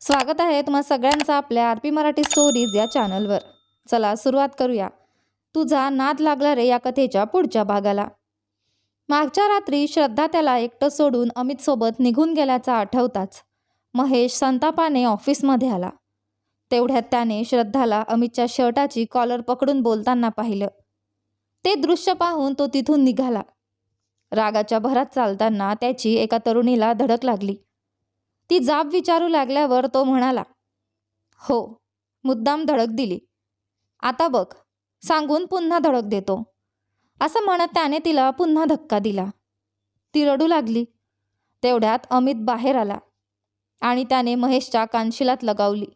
स्वागत आहे तुम्हा सगळ्यांचं आपल्या आर पी मराठी स्टोरीज या चॅनलवर। चला सुरुवात करूया। तुझा नाद लागला रे या कथेच्या पुढच्या भागाला। मागच्या रात्री श्रद्धा त्याला एकटं सोडून अमित सोबत निघून गेल्याचा आठवताच महेश संतापाने ऑफिसमध्ये आला। तेवढ्यात त्याने श्रद्धाला अमितच्या शर्टाची कॉलर पकडून बोलताना पाहिलं। ते दृश्य पाहून तो तिथून निघाला। रागाच्या भरात चालताना त्याची एका तरुणीला धडक लागली। ती जाब विचारू लागल्यावर तो म्हणाला, हो, मुद्दाम धडक दिली, आता बघ सांगून पुन्हा धडक देतो, असं म्हणत त्याने तिला पुन्हा धक्का दिला। ती रडू लागली। तेवढ्यात अमित बाहेर आला आणि त्याने महेशच्या कानशिलात लगावली।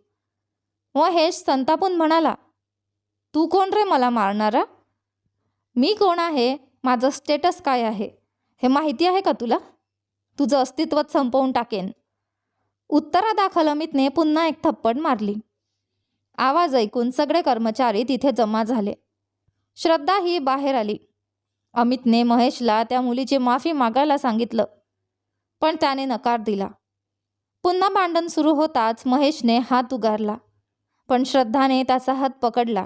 महेश संतापून म्हणाला, तू कोण रे मला मारणारा? मी कोण आहे, माझं स्टेटस काय आहे हे माहिती आहे का तुला? तुझं अस्तित्वच संपवून टाकेन। उत्तरादाखल अमितने पुन्हा एक थप्पड मारली। आवाज ऐकून सगळे कर्मचारी तिथे जमा झाले। श्रद्धा ही बाहेर आली। अमितने महेशला त्या मुलीची माफी मागायला सांगितलं, पण त्याने नकार दिला। पुन्हा भांडण सुरू होताच महेशने हात उगारला, पण श्रद्धाने त्याचा हात पकडला।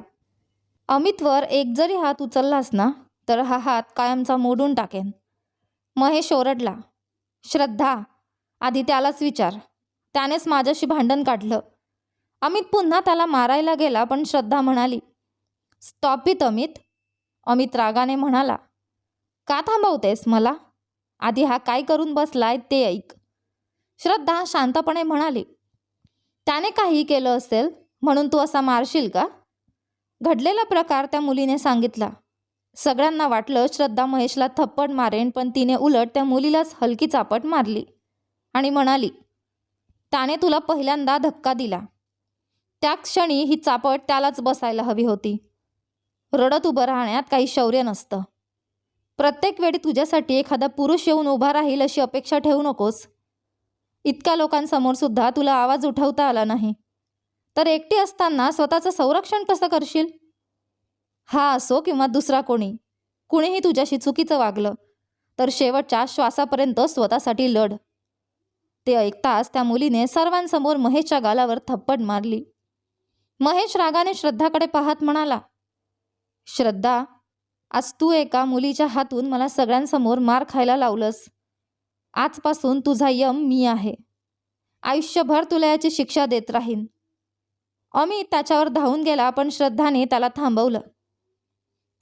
अमितवर एक जरी हात उचललास ना तर हा हात कायमचा मोडून टाकेन। महेश ओरडला। श्रद्धा, आधी त्यालाच विचार, त्यानेच माझ्याशी भांडण काढलं। अमित पुन्हा त्याला मारायला गेला, पण श्रद्धा म्हणाली, स्टॉप इट अमित। अमित रागाने म्हणाला, का थांबवतेस मला? आधी हा काय करून बसलाय ते ऐक। श्रद्धा शांतपणे म्हणाली, त्याने काही केलं असेल म्हणून तू असा मारशील का? घडलेला प्रकार त्या मुलीने सांगितला। सगळ्यांना वाटलं श्रद्धा महेशला थप्पड मारेन, पण तिने उलट त्या मुलीलाच हलकी चापट मारली आणि म्हणाली, त्याने तुला पहिल्यांदा धक्का दिला, त्या क्षणी ही चापट त्यालाच बसायला हवी होती। रडत उभं राहण्यात काही शौर्य नसतं। प्रत्येक वेळी तुझ्यासाठी एखादा पुरुष येऊन उभा राहील अशी अपेक्षा ठेवू नकोस। इतक्या लोकांसमोर सुद्धा तुला आवाज उठवता आला नाही, तर एकटी असताना स्वतःचं संरक्षण कसं करशील? हा असो किंवा दुसरा कुणीही तुझ्याशी चुकीचं वागलं तर शेवटच्या श्वासापर्यंत स्वतःसाठी लढ। ते ऐकताच त्या मुलीने सर्वांसमोर महेशच्या गालावर थप्पड मारली। महेश रागाने श्रद्धाकडे पाहत म्हणाला, श्रद्धा, आज तू एका मुलीच्या हातून मला सगळ्यांसमोर मार खायला लावलंस। आजपासून तुझा यम मी आहे। आयुष्यभर तुला याची शिक्षा देत राहीन। अमित त्याच्यावर धावून गेला, पण श्रद्धाने त्याला थांबवलं।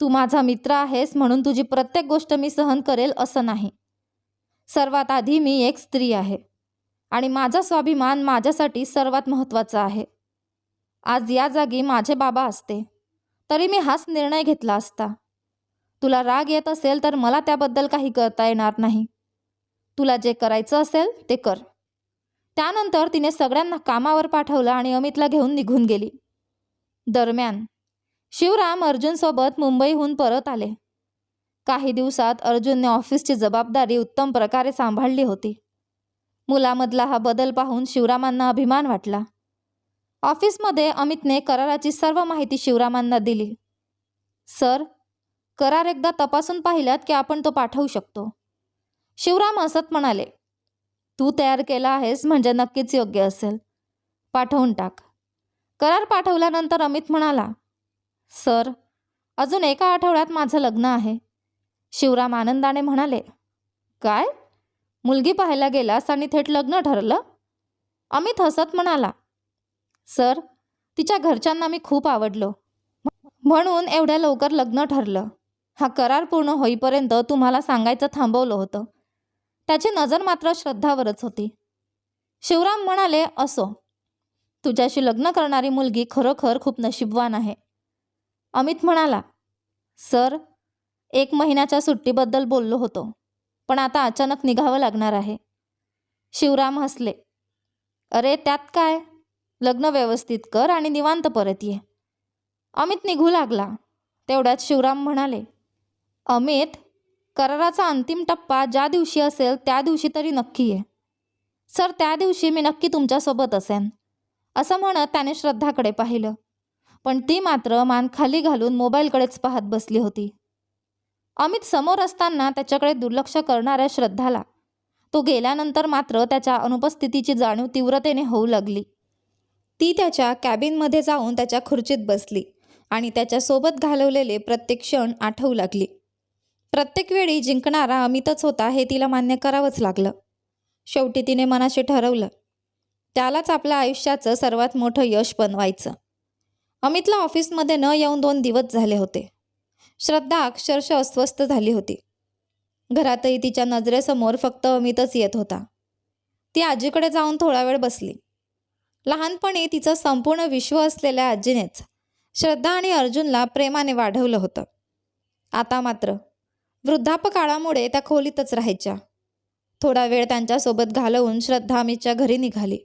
तू माझा मित्र आहेस म्हणून तुझी प्रत्येक गोष्ट मी सहन करेल असं नाही। सर्वात आधी मी एक स्त्री आहे आणि माझा स्वाभिमान माझ्यासाठी सर्वात महत्त्वाचा आहे। आज या जागी माझे बाबा असते तरी मी हाच निर्णय घेतला असता। तुला राग येत असेल तर मला त्याबद्दल काही करता येणार नाही। तुला जे करायचं असेल ते कर। त्यानंतर तिने सगळ्यांना कामावर पाठवलं आणि अमितला घेऊन निघून गेली। दरम्यान शिवराम अर्जुनसोबत मुंबईहून परत आले। काही दिवसात अर्जुनने ऑफिसची जबाबदारी उत्तम प्रकारे सांभाळली होती। मुलामधला हा बदल पाहून शिवरामांना अभिमान वाटला। ऑफिसमध्ये अमितने कराराची सर्व माहिती शिवरामांना दिली। सर, करार एकदा तपासून पाहिल्यात की आपण तो पाठवू शकतो। शिवराम हसत म्हणाले, तू तयार केला आहेस म्हणजे नक्कीच योग्य असेल, पाठवून टाक। करार पाठवल्यानंतर अमित म्हणाला, सर, अजून एका आठवड्यात माझं लग्न आहे। शिवराम आनंदाने म्हणाले, काय? मुलगी पाहायला गेलास आणि थेट लग्न ठरलं? अमित हसत म्हणाला, सर, तिच्या घरच्यांना मी खूप आवडलो म्हणून एवढ्या लवकर लग्न ठरलं। हा करार पूर्ण होईपर्यंत तुम्हाला सांगायचं थांबवलं होतं। त्याची नजर मात्र श्रद्धावरच होती। शिवराम म्हणाले, असो, तुझ्याशी लग्न करणारी मुलगी खरोखर खूप नशीबवान आहे। अमित म्हणाला, सर, 1 महिन्याच्या सुट्टीबद्दल बोललो होतो, पण आता अचानक निघावं लागणार आहे। शिवराम हसले, अरे त्यात काय, लग्न व्यवस्थित कर आणि निवांत परत ये। अमित निघू लागला। तेवढ्यात शिवराम म्हणाले, अमित, कराराचा अंतिम टप्पा ज्या दिवशी असेल त्या दिवशी तरी नक्की ये। सर, त्या दिवशी मी नक्की तुमच्यासोबत असेन, असं म्हणत त्याने श्रद्धाकडे पाहिलं, पण ती मात्र मान खाली घालून मोबाईलकडेच पाहत बसली होती। अमित समोर असताना त्याच्याकडे दुर्लक्ष करणाऱ्या श्रद्धाला तो गेल्यानंतर मात्र त्याच्या अनुपस्थितीची जाणीव तीव्रतेने होऊ लागली। ती त्याच्या कॅबिनमध्ये जाऊन त्याच्या खुर्चीत बसली आणि त्याच्यासोबत घालवलेले प्रत्येक क्षण आठवू लागली. प्रत्येक वेळी जिंकणारा अमितच होता हे तिला मान्य करावंच लागलं. शेवटी तिने मनाशी ठरवलं, त्यालाच आपल्या आयुष्याचं सर्वात मोठं यश बनवायचं. अमितला ऑफिसमध्ये न येऊन 2 दिवस झाले होते. श्रद्धा अक्षरशः अस्वस्थ झाली होती. घरातही तिच्या नजरेसमोर फक्त अमितच येत होता. ती आजीकडे जाऊन थोडा वेळ बसली. लहानपणी तिचं संपूर्ण विश्व असलेल्या आजीनेच श्रद्धा आणि अर्जुनला प्रेमाने वाढवलं होतं. आता मात्र वृद्धापकाळामुळे त्या खोलीतच राहायच्या. थोडा वेळ त्यांच्यासोबत घालवून श्रद्धा अमितच्या घरी निघाली.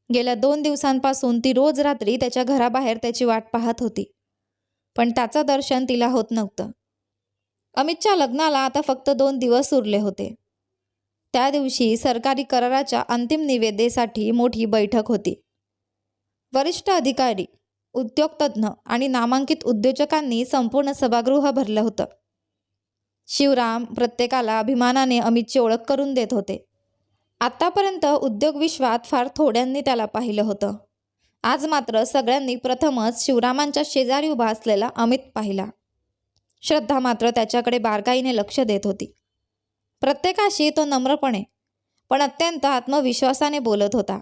गेल्या 2 दिवसांपासून ती रोज रात्री त्याच्या घराबाहेर त्याची वाट पाहत होती, पण त्याचं दर्शन तिला होत नव्हतं. अमितच्या लग्नाला आता फक्त 2 दिवस उरले होते. त्या दिवशी सरकारी कराराच्या अंतिम निविदेसाठी मोठी बैठक होती. वरिष्ठ अधिकारी, उद्योगतज्ञ आणि नामांकित उद्योजकांनी संपूर्ण सभागृह भरलं होतं. शिवराम प्रत्येकाला अभिमानाने अमितची ओळख करून देत होते. आत्तापर्यंत उद्योग विश्वात फार थोड्यांनी त्याला पाहिलं होतं. आज मात्र सगळ्यांनी प्रथमच शिवरामांच्या शेजारी उभा असलेला अमित पाहिला. श्रद्धा मात्र त्याच्याकडे बारकाईने लक्ष देत होती. प्रत्येकाशी तो नम्रपणे पण अत्यंत आत्मविश्वासाने बोलत होता.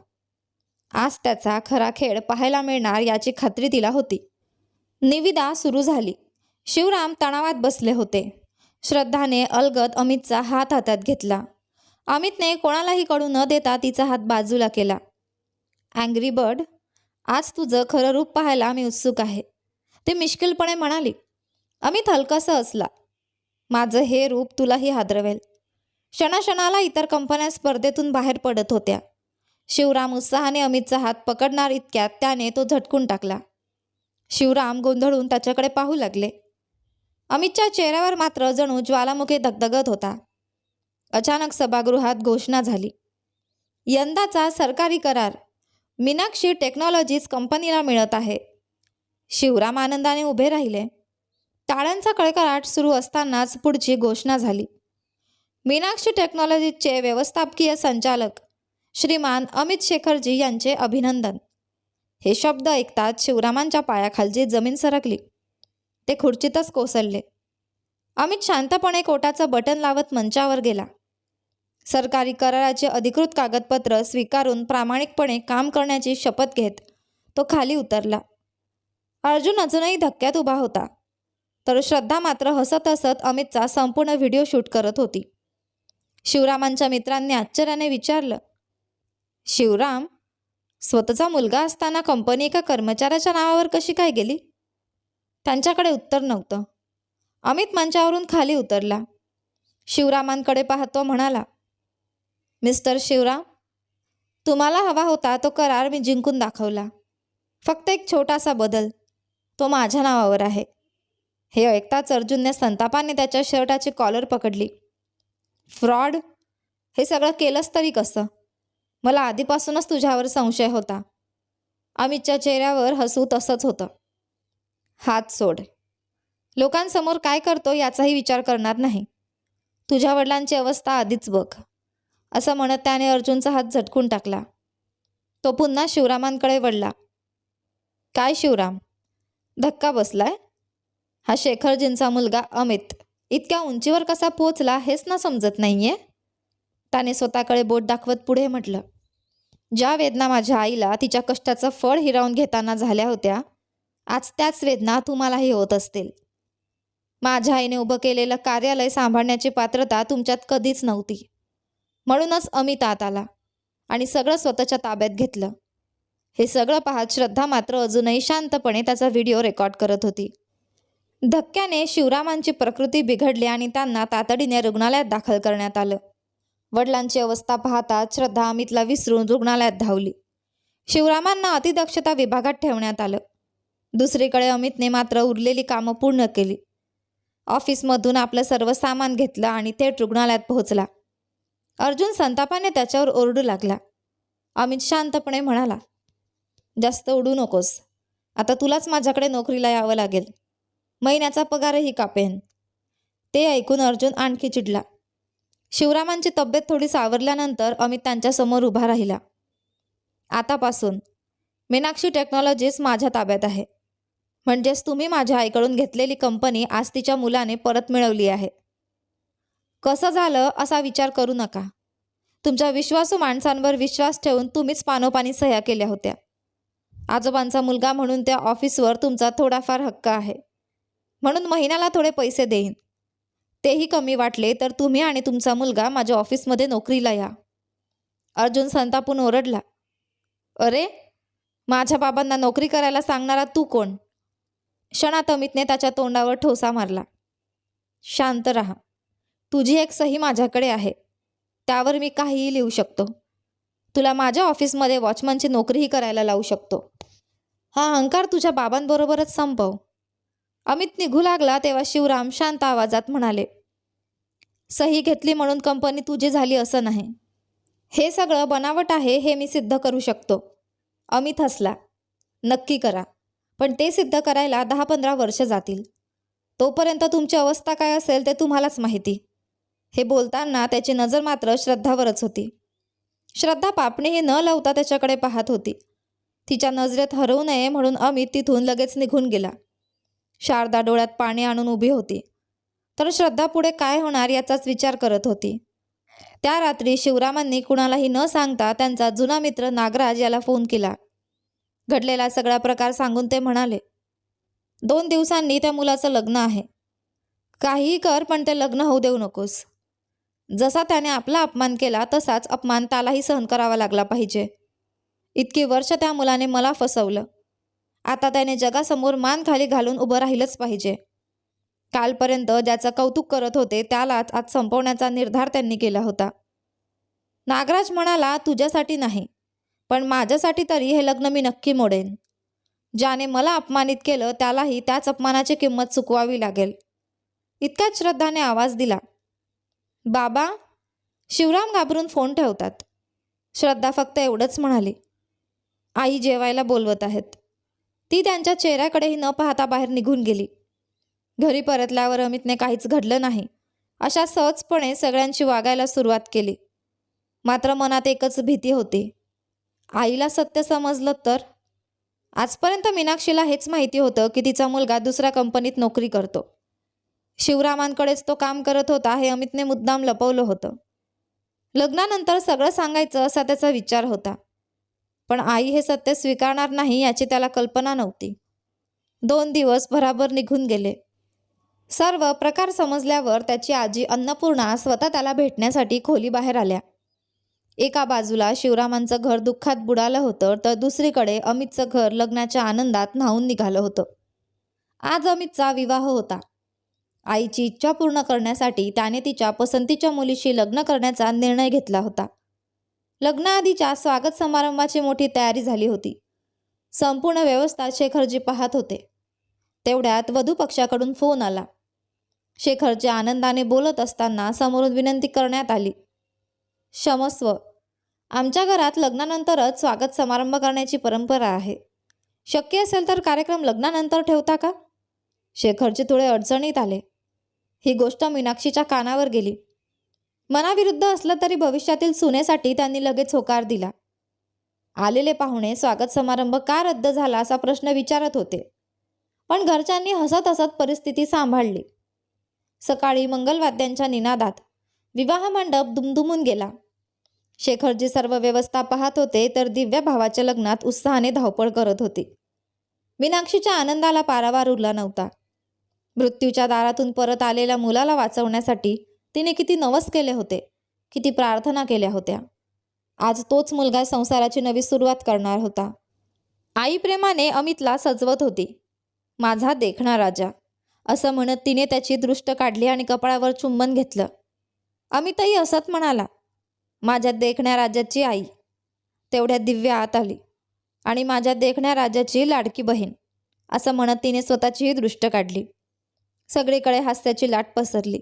आज त्याचा खरा खेळ पाहायला मिळणार याची खात्री तिला होती. निविदा सुरू झाली. शिवराम तणावात बसले होते. श्रद्धाने अलगद अमितचा हात हातात घेतला. अमितने कोणालाही कळू न देता तिचा हात बाजूला केला. अँग्री बर्ड, आज तुझं खरं रूप पाहायला मी उत्सुक आहे, ती मिश्किलपणे म्हणाली. अमित हलकासा हसला. माझं हे रूप तुलाही हादरवेल. क्षणाक्षणाला इतर कंपन्या स्पर्धेतून बाहेर पडत होत्या. शिवराम उत्साहाने अमितचा हात पकडणार इतक्यात त्याने तो झटकून टाकला. शिवराम गोंधळून त्याच्याकडे पाहू लागले. अमितच्या चेहऱ्यावर मात्र जणू ज्वालामुखी धगधगत होता. अचानक सभागृहात घोषणा झाली. यंदाचा सरकारी करार मीनाक्षी टेक्नॉलॉजीज कंपनीला मिळत आहे. शिवराम आनंदाने उभे राहिले. टाळ्यांचा कडकडाट सुरू असतानाच पुढची घोषणा झाली. मीनाक्षी टेक्नॉलॉजीजचे व्यवस्थापकीय संचालक श्रीमान अमित शेखरजी यांचे अभिनंदन. हे शब्द ऐकताच शिवरामांच्या पायाखालची जमीन सरकली. ते खुर्चीतच कोसळले. अमित शांतपणे कोटाचं बटन लावत मंचावर गेला. सरकारी कराराचे अधिकृत कागदपत्र स्वीकारून प्रामाणिकपणे काम करण्याची शपथ घेत तो खाली उतरला. अर्जुन अजूनही धक्क्यात उभा होता, तर श्रद्धा मात्र हसत हसत अमितचा संपूर्ण व्हिडिओ शूट करत होती. शिवरामांच्या मित्रांनी आश्चर्याने विचारलं, शिवराम, स्वतःचा मुलगा असताना कंपनी एका कर्मचाऱ्याच्या नावावर कशी काय गेली? त्यांच्याकडे उत्तर नव्हतं. अमित मंचावरून खाली उतरला. शिवरामांकडे पाहत तो म्हणाला, मिस्टर शिवराम, तुम्हाला हवा होता तो करार मी जिंकून दाखवला. फक्त एक छोटासा बदल, तो माझ्या नावावर आहे. हे ऐकताच अर्जुनने संतापाने त्याच्या शर्टाची कॉलर पकडली. फ्रॉड, हे सगळं केलंस तरी कसं? मला आधीपासूनच तुझ्यावर संशय होता. अमितच्या चेहऱ्यावर हसू तसंच होतं. हात सोड. लोकांसमोर काय करतो याचाही विचार करणार नाही. तुझ्या वडिलांची अवस्था आधीच बघ, असं म्हणत त्याने अर्जुनचा हात झटकून टाकला. तो पुन्हा शिवरामांकडे वळला. काय शिवराम, धक्का बसलाय? हा शेखरजींचा मुलगा अमित इतक्या उंचीवर कसा पोचला हेच ना समजत नाहीये? त्याने स्वतःकडे बोट दाखवत पुढे म्हटलं. ज्या वेदना माझ्या आईला तिच्या कष्टाचं फळ हिरावून घेताना झाल्या होत्या, आज त्याच वेदना तुम्हालाही होत असतील. माझ्या आईने उभं केलेलं कार्यालय सांभाळण्याची पात्रता तुमच्यात कधीच नव्हती. म्हणूनच अमित आत आला आणि सगळं स्वतःच्या ताब्यात घेतलं. हे सगळं पाहत श्रद्धा मात्र अजूनही शांतपणे त्याचा व्हिडिओ रेकॉर्ड करत होती. धक्क्याने शिवरामांची प्रकृती बिघडली आणि त्यांना तातडीने रुग्णालयात दाखल करण्यात आलं. वडिलांची अवस्था पाहता श्रद्धा अमितला विसरून रुग्णालयात धावली. शिवरामांना अतिदक्षता विभागात ठेवण्यात आलं. दुसरीकडे अमितने मात्र उरलेली कामं पूर्ण केली. ऑफिसमधून आपलं सर्व सामान घेतलं आणि थेट रुग्णालयात पोहोचला. अर्जुन संतापाने त्याच्यावर ओरडू लागला. अमित शांतपणे म्हणाला, जास्त उडू नकोस. आता तुलाच माझ्याकडे नोकरीला यावं लागेल. महिन्याचा पगारही कापेन. ते ऐकून अर्जुन आणखी चिडला. शिवरामांची तब्येत थोडी सावरल्यानंतर अमित त्यांच्यासमोर उभा राहिला. आतापासून मीनाक्षी टेक्नॉलॉजीज माझ्या ताब्यात आहे. म्हणजेच तुम्ही माझ्या आईकडून घेतलेली कंपनी आज तिच्या मुलाने परत मिळवली आहे. कसं झालं असा विचार करू नका. तुमच्या विश्वासू माणसांवर विश्वास ठेवून तुम्हीच पानोपानी सह्या केल्या होत्या. आजोबांचा मुलगा म्हणून त्या ऑफिसवर तुमचा थोडाफार हक्क आहे. म्हणून महिन्याला थोडे पैसे देईन. तेही कमी वाटले तर तुम्ही आणि तुमचा मुलगा माझ्या ऑफिसमध्ये नोकरीला या. अर्जुन संतापून ओरडला. अरे, माझ्या बाबांना नोकरी करायला सांगणारा तू कोण? क्षणात अमितने त्याच्या तोंडावर ठोसा मारला. शांत रहा. तुझी एक सही माझ्याकडे आहे. त्यावर मी काहीही लिहू शकतो. तुला माझ्या ऑफिसमध्ये वॉचमनची नोकरीही करायला लावू शकतो. हा अहंकार तुझ्या बाबांबरोबरच संपव. अमित निघू लागला तेव्हा शिवराम शांत आवाजात म्हणाले. सही घेतली म्हणून कंपनी तुझी झाली असं नाही. हे सगळं बनावट आहे हे मी सिद्ध करू शकतो. अमित हसला. नक्की करा. पण ते सिद्ध करायला 10-15 वर्ष जातील. तोपर्यंत तुमची अवस्था काय असेल ते तुम्हालाच माहिती. हे बोलताना त्याची नजर मात्र श्रद्धावरच होती. श्रद्धा पापणीही न लावता त्याच्याकडे पाहत होती. तिच्या नजरेत हरवू नये म्हणून अमित तिथून लगेच निघून गेला. शारदा डोळ्यात पाणी आणून उभी होती. तर श्रद्धा पुढे काय होणार याचाच विचार करत होती. त्या रात्री शिवरामांनी कुणालाही न सांगता त्यांचा जुना मित्र नागराज याला फोन केला. घडलेला सगळा प्रकार सांगून ते म्हणाले, 2 दिवसांनी त्या मुलाचं लग्न आहे. काहीही कर पण ते लग्न होऊ देऊ नकोस. जसा त्याने आपला अपमान केला तसाच अपमान त्यालाही सहन करावा लागला पाहिजे. इतकी वर्ष त्या मुलाने मला फसवलं. आता त्याने जगासमोर मान खाली घालून उभं राहिलंच पाहिजे. कालपर्यंत ज्याचं कौतुक करत होते त्यालाच आज संपवण्याचा निर्धार त्यांनी केला होता. नागराज म्हणाला, तुझ्यासाठी नाही पण माझ्यासाठी तरी हे लग्न मी नक्की मोडेन. ज्याने मला अपमानित केलं त्यालाही त्याच अपमानाची किंमत चुकवावी लागेल. इतक्याच श्रद्धाने आवाज दिला. बाबा. शिवराम घाबरून फोन ठेवतात. श्रद्धा फक्त एवढंच म्हणाली. आई जेवायला बोलवत आहेत. ती त्यांच्या चेहऱ्याकडेही न पाहता बाहेर निघून गेली. घरी परतल्यावर अमितने काहीच घडलं नाही अशा सहजपणे सगळ्यांशी वागायला सुरुवात केली. मात्र मनात एकच भीती होती. आईला सत्य समजलं तर? आजपर्यंत मीनाक्षीला हेच माहिती होतं की तिचा मुलगा दुसऱ्या कंपनीत नोकरी करतो. शिवरामांकडेच तो काम करत होता हे अमितने मुद्दाम लपवलं होतं. लग्नानंतर सगळं सांगायचं असा त्याचा विचार होता. पण आई हे सत्य स्वीकारणार नाही याची त्याला कल्पना नव्हती. 2 दिवस भराभर निघून गेले. सर्व प्रकार समजल्यावर त्याची आजी अन्नपूर्णा स्वतः त्याला भेटण्यासाठी खोलीबाहेर आल्या. एका बाजूला शिवरामांचं घर दुःखात बुडालं होतं तर दुसरीकडे अमितचं घर लग्नाच्या आनंदात न्हावून निघालं होतं. आज अमितचा विवाह होता. आईची इच्छा पूर्ण करण्यासाठी त्याने तिच्या पसंतीच्या मुलीशी लग्न करण्याचा निर्णय घेतला होता. लग्नाआधीच्या स्वागत समारंभाची मोठी तयारी झाली होती. संपूर्ण व्यवस्था शेखरजी पाहत होते. तेवढ्यात वधू पक्षाकडून फोन आला. शेखरजी आनंदाने बोलत असताना समोरून विनंती करण्यात आली. क्षमस्व. आमच्या घरात लग्नानंतरच स्वागत समारंभ करण्याची परंपरा आहे. शक्य असेल तर कार्यक्रम लग्नानंतर ठेवता का? शेखरजी थोडे अडचणीत आले. ही गोष्ट मीनाक्षीच्या कानावर गेली. मनाविरुद्ध असलं तरी भविष्यातील सुनेसाठी त्यांनी लगेच होकार दिला. आलेले पाहुणे स्वागत समारंभ का रद्द झाला असा प्रश्न विचारत होते. पण घरच्यांनी हसत हसत परिस्थिती सांभाळली. सकाळी मंगलवाद्यांच्या निनादात विवाह मंडप दुमदुमून गेला. शेखरजी सर्व व्यवस्था पाहत होते तर दिव्या भावाच्या लग्नात उत्साहाने धावपळ करत होती. मीनाक्षीच्या आनंदाला पारावार उरला नव्हता. मृत्यूच्या दारातून परत आलेल्या मुलाला वाचवण्यासाठी तिने किती नवस केले होते, किती प्रार्थना केल्या होत्या. आज तोच मुलगा संसाराची नवी सुरुवात करणार होता. आई प्रेमाने अमितला सजवत होती. माझा देखणा राजा असं म्हणत तिने त्याची दृष्ट काढली आणि कपाळावर चुंबन घेतलं. अमितही असत म्हणाला, माझ्या देखण्या राजाची आई. तेवढ्यात दिव्या आत आली. आणि माझ्या देखण्या राजाची लाडकी बहीण असं म्हणत तिने स्वतःचीही दृष्ट काढली. सगळीकडे हास्याची लाट पसरली.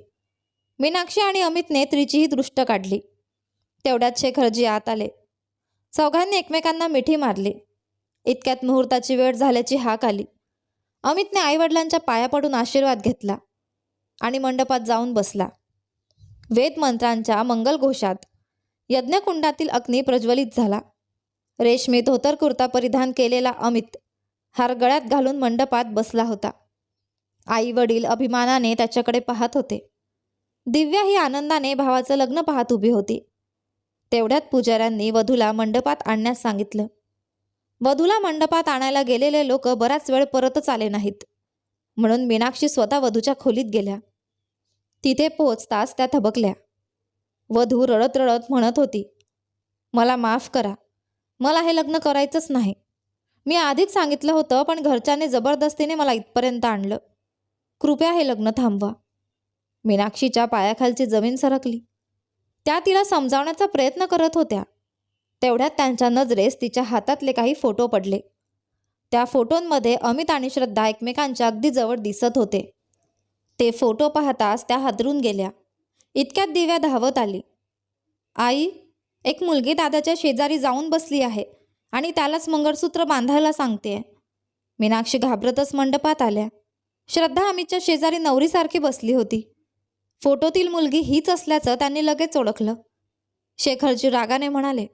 मीनाक्षी आणि अमितने त्रिचीही दृष्ट काढली. तेवढ्यात शेखरजी आत आले. चौघांनी एकमेकांना मिठी मारली. इतक्यात मुहूर्ताची वेळ झाल्याची हाक आली. अमितने आईवडिलांच्या पाया पडून आशीर्वाद घेतला आणि मंडपात जाऊन बसला. वेदमंत्रांच्या मंगलघोषात यज्ञकुंडातील अग्नी प्रज्वलित झाला. रेशमी धोतर कुर्ता परिधान केलेला अमित हार गळ्यात घालून मंडपात बसला होता. आई वडील अभिमानाने त्याच्याकडे पाहत होते. दिव्या ही आनंदाने भावाचं लग्न पाहत उभी होती. तेवढ्यात पुजाऱ्यांनी वधूला मंडपात आणण्यास सांगितलं. वधूला मंडपात आणायला गेलेले लोक बराच वेळ परतच आले नाहीत, म्हणून मीनाक्षी स्वतः वधूच्या खोलीत गेल्या. तिथे पोहोचताच त्या थबकल्या. वधू रडत रडत म्हणत होती, मला माफ करा, मला हे लग्न करायचंच नाही. मी आधीच सांगितलं होतं, पण घरच्याने जबरदस्तीने मला इथपर्यंत आणलं. कृपया हे लग्न थांबवा. मीनाक्षीच्या पायाखालची जमीन सरकली. त्या तिला समजावण्याचा प्रयत्न करत होत्या. तेवढ्यात त्यांच्या नजरेस तिच्या हातातले काही फोटो पडले. त्या फोटोंमध्ये अमित आणि श्रद्धा एकमेकांच्या अगदी जवळ दिसत होते. ते फोटो पाहताच त्या हादरून गेल्या. इतक्यात दिव्या धावत आली. आई, एक मुलगी दादाच्या शेजारी जाऊन बसली आहे आणि त्यालाच मंगळसूत्र बांधायला सांगते. मीनाक्षी घाबरतच मंडपात आल्या. श्रद्धा अमितच्या शेजारी नवरीसारखी बसली होती. फोटोतील मुलगी हीच असल्याचं त्यांनी लगेच ओळखलं. शेखरजी रागाने म्हणाले,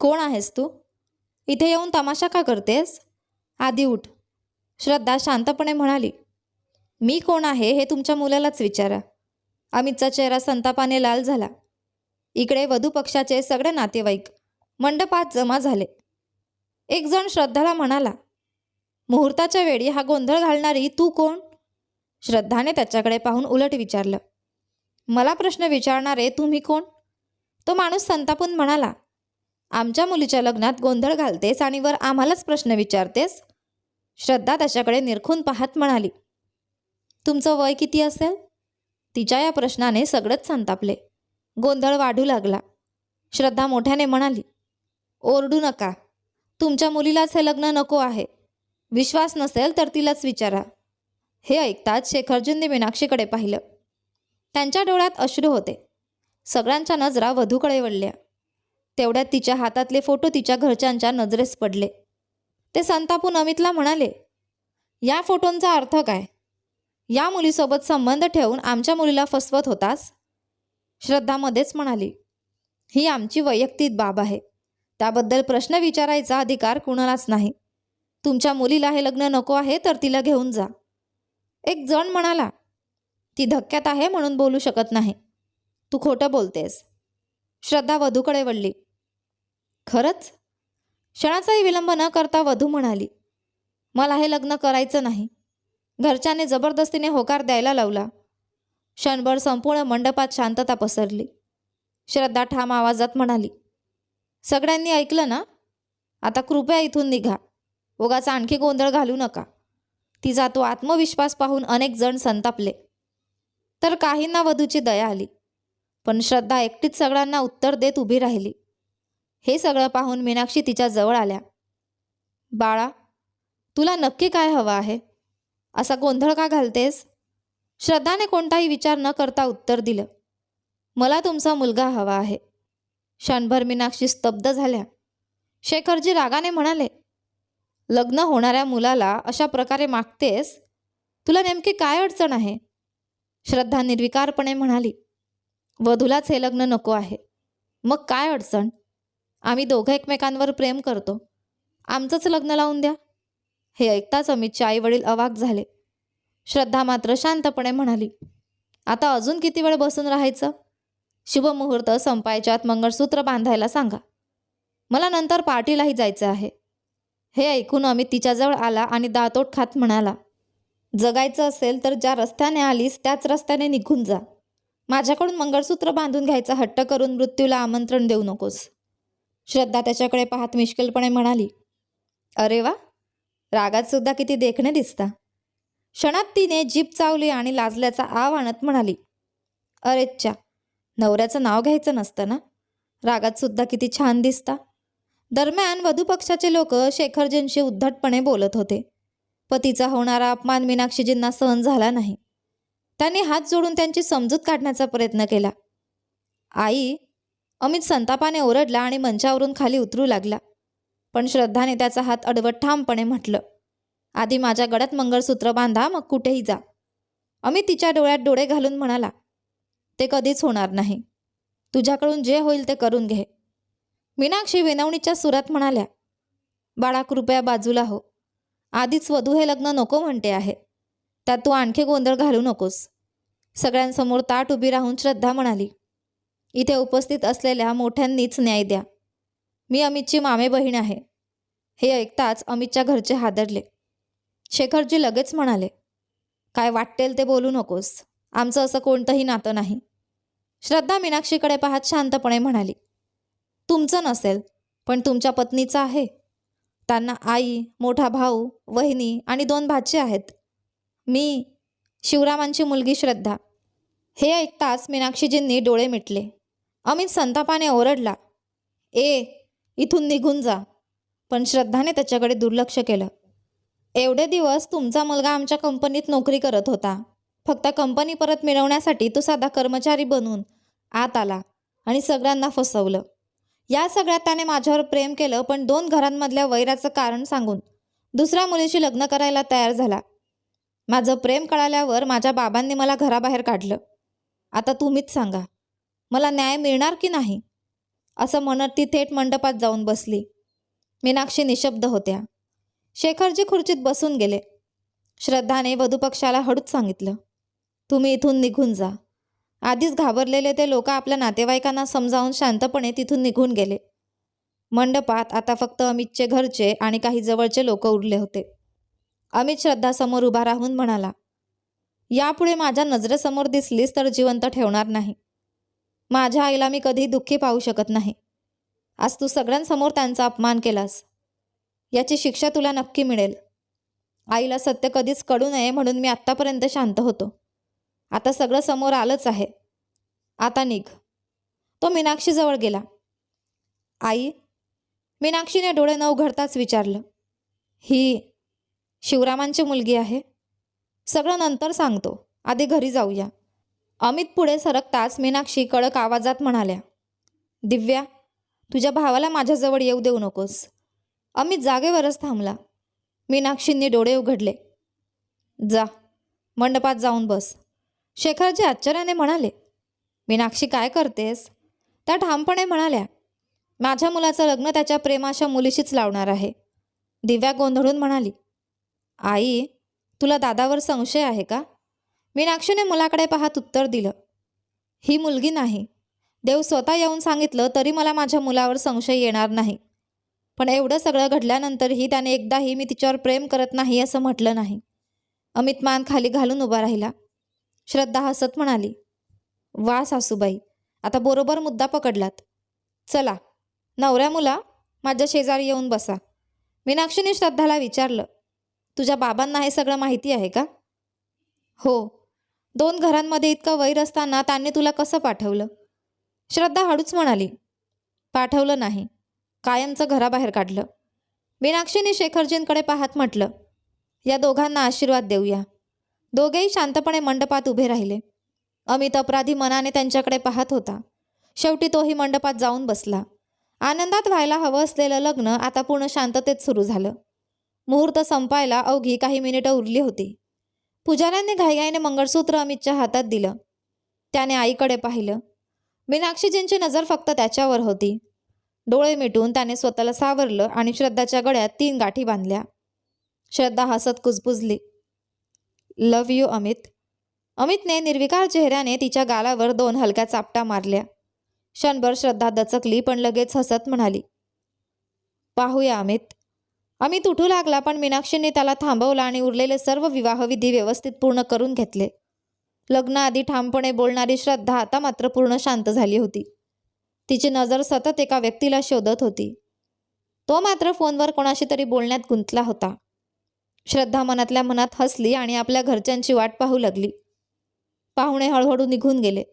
कोण आहेस तू? इथे येऊन तमाशा का करतेस? आधी उठ. श्रद्धा शांतपणे म्हणाली, मी कोण आहे हे तुमच्या मुलालाच विचारा. अमितचा चेहरा संतापाने लाल झाला. इकडे वधू पक्षाचे सगळे नातेवाईक मंडपात जमा झाले. एक जण श्रद्धाला म्हणाला, मुहूर्ताच्या वेळी हा गोंधळ घालणारी तू कोण? श्रद्धाने त्याच्याकडे पाहून उलट विचारलं, मला प्रश्न विचारणारे तुम्ही कोण? तो माणूस संतापून म्हणाला, आमच्या मुलीच्या लग्नात गोंधळ घालतेस आणि वर आम्हालाच प्रश्न विचारतेस? श्रद्धा त्याच्याकडे निरखून पाहत म्हणाली, तुमचं वय किती असेल? तिच्या या प्रश्नाने सगळेच संतापले. गोंधळ वाढू लागला. श्रद्धा मोठ्याने म्हणाली, ओरडू नका. तुमच्या मुलीलाच हे लग्न नको आहे. विश्वास नसेल तर तिलाच विचारा. हे ऐकताच शेखरजींनी मीनाक्षीकडे पाहिलं. त्यांच्या डोळ्यात अश्रू होते. सगळ्यांच्या नजरा वधूकडे वळल्या. तेवढ्यात तिच्या हातातले फोटो तिच्या घरच्यांच्या नजरेस पडले. ते संतापून अमितला म्हणाले, या फोटोंचा अर्थ काय? या मुलीसोबत संबंध ठेवून आमच्या मुलीला फसवत होतास? श्रद्धा मध्येच म्हणाली, ही आमची वैयक्तिक बाब आहे. त्याबद्दल प्रश्न विचारायचा अधिकार कुणालाच नाही. तुमच्या मुलीला हे लग्न नको आहे तर तिला घेऊन जा. एक जण म्हणाला, ती धक्क्यात आहे म्हणून बोलू शकत नाही. तू खोटं बोलतेस. श्रद्धा वधूकडे वळली. खरंच? क्षणाचाही विलंब न करता वधू म्हणाली, मला हे लग्न करायचं नाही. घरच्याने जबरदस्तीने होकार द्यायला लावला. क्षणभर संपूर्ण मंडपात शांतता पसरली. श्रद्धा ठाम आवाजात म्हणाली, सगळ्यांनी ऐकलं ना? आता कृपया इथून निघा. उगाच आणखी गोंधळ घालू नका. तिचा तो आत्मविश्वास पाहून अनेक जण संतापले. तर काहींना वधूची दया आली. पण श्रद्धा एकटीच सगळ्यांना उत्तर देत उभी राहिली. हे सगळं पाहून मीनाक्षी तिच्या जवळ आल्या. बाळा, तुला नक्की काय हवं आहे? असा गोंधळ का घालतेस? श्रद्धाने कोणताही विचार न करता उत्तर दिलं, मला तुमचा मुलगा हवा आहे. क्षणभर मीनाक्षी स्तब्ध झाल्या. शेखरजी रागाने म्हणाले, लग्न होणाऱ्या मुलाला अशा प्रकारे मागतेस? तुला नेमकी काय अडचण आहे? श्रद्धा निर्विकारपणे म्हणाली, वधूलाच हे लग्न नको आहे. मग काय अडचण? आम्ही दोघं एकमेकांवर प्रेम करतो. आमचंच लग्न लावून द्या. हे ऐकताच अमितचे आई वडील अवाक झाले. श्रद्धा मात्र शांतपणे म्हणाली, आता अजून किती वेळ बसून राहायचं? शुभमुहूर्त संपायच्यात मंगळसूत्र बांधायला सांगा. मला नंतर पार्टीलाही जायचं आहे. हे ऐकून अमित तिच्याजवळ आला आणि दातोट खात म्हणाला, जगायचं असेल तर ज्या रस्त्याने आलीस त्याच रस्त्याने निघून जा. माझ्याकडून मंगळसूत्र बांधून घ्यायचा हट्ट करून मृत्यूला आमंत्रण देऊ नकोस. श्रद्धा त्याच्याकडे पाहत मिश्किलपणे म्हणाली, अरे वा, रागात सुद्धा किती देखणे दिसता. क्षणात तिने जीभ चावली आणि लाजल्याचा आव आणत म्हणाली, अरेच्चा, नवऱ्याचं नाव घ्यायचं नसतं ना? रागात सुद्धा किती छान दिसता. दरम्यान वधूपक्षाचे लोक शेखरजींशी उद्धटपणे बोलत होते. पतीचा होणारा अपमान मीनाक्षीजींना सहन झाला नाही. त्यांनी हात जोडून त्यांची समजूत काढण्याचा प्रयत्न केला. आई, अमित संतापाने ओरडला आणि मंचावरून खाली उतरू लागला. पण श्रद्धाने त्याचा हात अडवत ठामपणे म्हटलं, आधी माझ्या गळ्यात मंगळसूत्र बांधा, मग कुठेही जा. अमित तिच्या डोळ्यात डोळे घालून म्हणाला, ते कधीच होणार नाही. तुझ्याकडून जे होईल ते करून घे. मीनाक्षी विनवणीच्या सुरात म्हणाल्या, बाळा कृपया बाजूला हो. आधीच वधू हे लग्न नको म्हणते आहे, त्यात तू आणखी गोंधळ घालू नकोस. सगळ्यांसमोर ताट उभी राहून श्रद्धा म्हणाली, इथे उपस्थित असलेल्या मोठ्यांनीच न्याय द्या. मी अमितची मामे बहीण आहे. हे ऐकताच अमितच्या घरचे हादरले. शेखरजी लगेच म्हणाले, काय वाटेल ते बोलू नकोस, आमचं असं कोणतंही नातं नाही. श्रद्धा मीनाक्षीकडे पाहत शांतपणे म्हणाली, तुमचं नसेल पण तुमच्या पत्नीचं आहे. त्यांना आई, मोठा भाऊ, वहिनी आणि 2 भाचे आहेत. मी शिवरामांची मुलगी श्रद्धा. हे ऐकताच मीनाक्षीजींनी डोळे मिटले. अमित संतापाने ओरडला, इथून निघून जा. पण श्रद्धाने त्याच्याकडे दुर्लक्ष केलं. एवढे दिवस तुमचा मुलगा आमच्या कंपनीत नोकरी करत होता. फक्त कंपनी परत मिळवण्यासाठी तो साधा कर्मचारी बनून आत आला आणि सगळ्यांना फसवलं. या सगळ्यात त्याने माझ्यावर प्रेम केलं, पण 2 घरांमधल्या वैराचं कारण सांगून दुसऱ्या मुलीशी लग्न करायला तयार झाला. माझं प्रेम कळाल्यावर माझ्या बाबांनी मला घराबाहेर काढलं. आता तुम्हीच सांगा, मला न्याय मिळणार की नाही? असं म्हणत ती थेट मंडपात जाऊन बसली. मीनाक्षी निशब्द होत्या. शेखरजी खुर्चीत बसून गेले. श्रद्धाने वधूपक्षाला हळूच सांगितलं, तुम्ही इथून निघून जा. आधीच घाबरलेले ते लोक आपल्या नातेवाईकांना समजावून शांतपणे तिथून निघून गेले. मंडपात आता फक्त अमितचे घरचे आणि काही जवळचे लोक उरले होते. अमित श्रद्धासमोर उभा राहून म्हणाला, यापुढे माझ्या नजरेसमोर दिसलीस तर जिवंत ठेवणार नाही. माझ्या आईला मी कधीही दुःखी पाहू शकत नाही. आज तू सगळ्यांसमोर त्यांचा अपमान केलास. याची शिक्षा तुला नक्की मिळेल. आईला सत्य कधीच कळू नये म्हणून मी आत्तापर्यंत शांत होतो. आता सगळं समोर आलंच आहे. आता निघ. तो मीनाक्षीजवळ गेला. आई? मीनाक्षीने डोळे न उघडताच विचारलं. ही शिवरामांची मुलगी आहे? सगळं नंतर सांगतो, आधी घरी जाऊया. अमित पुढे सरकताच मीनाक्षी कडक आवाजात म्हणाल्या, दिव्या, तुझ्या भावाला माझ्याजवळ येऊ देऊ नकोस. अमित जागेवरच थांबला. मीनाक्षींनी डोळे उघडले. जा, मंडपात जाऊन बस. शेखरजी आश्चर्याने म्हणाले, मीनाक्षी काय करतेस? त्या ठामपणे म्हणाल्या, माझ्या मुलाचं लग्न त्याच्या प्रेमाच्या मुलीशीच लावणार आहे. दिव्या गोंधळून म्हणाली, आई, तुला दादावर संशय आहे का? मीनाक्षीने मुलाकडे पाहत उत्तर दिलं, ही मुलगी नाही. देव स्वतः येऊन सांगितलं तरी मला माझ्या मुलावर संशय येणार नाही. पण एवढं सगळं घडल्यानंतरही त्याने एकदाही मी तिच्यावर प्रेम करत नाही असं म्हटलं नाही. अमित मान खाली घालून उभा राहिला. श्रद्धा हसत म्हणाली, वा सासूबाई, आता बरोबर मुद्दा पकडलात. चला, नवऱ्या मुला माझ्या शेजारी येऊन बसा. मीनाक्षीने श्रद्धाला विचारलं, तुझ्या बाबांना हे सगळं माहिती आहे का? हो. 2 घरांमध्ये इतकं वैर असताना त्यांनी तुला कसं पाठवलं? श्रद्धा हळूच म्हणाली, पाठवलं नाही, कायमचं घराबाहेर काढलं. मीनाक्षीने शेखरजींकडे पाहत म्हटलं, या दोघांना आशीर्वाद देऊया. दोघेही शांतपणे मंडपात उभे राहिले. अमित अपराधी मनाने त्यांच्याकडे पाहत होता. शेवटी तोही मंडपात जाऊन बसला. आनंदात व्हायला हवं असलेलं लग्न आता पूर्ण शांततेत सुरू झालं. मुहूर्त संपायला अवघी काही मिनिटं उरली होती. पुजाऱ्यांनी घाईघाईने मंगळसूत्र अमितच्या हातात दिलं. त्याने आईकडे पाहिलं. मीनाक्षीजींची नजर फक्त त्याच्यावर होती. डोळे मिटून त्याने स्वतःला सावरलं आणि श्रद्धाच्या गळ्यात 3 गाठी बांधल्या. श्रद्धा हसत कुजबुजली, लव्ह यू अमित. अमितने निर्विकार चेहऱ्याने तिच्या गालावर 2 हलक्या चापटा मारल्या. क्षणभर श्रद्धा दचकली, पण लगेच हसत म्हणाली, पाहूया अमित. अमित उठू लागला, पण मीनाक्षींनी त्याला थांबवला आणि उरलेले सर्व विवाहविधी व्यवस्थित पूर्ण करून घेतले. लग्नाआधी ठामपणे बोलणारी श्रद्धा आता मात्र पूर्ण शांत झाली होती. तिची नजर सतत एका व्यक्तीला शोधत होती. तो मात्र फोनवर कोणाशी तरी बोलण्यात गुंतला होता. श्रद्धा मनातल्या मनात हसली आणि आपल्या घरच्यांची वाट पाहू लागली. पाहुणे हळूहळू निघून गेले.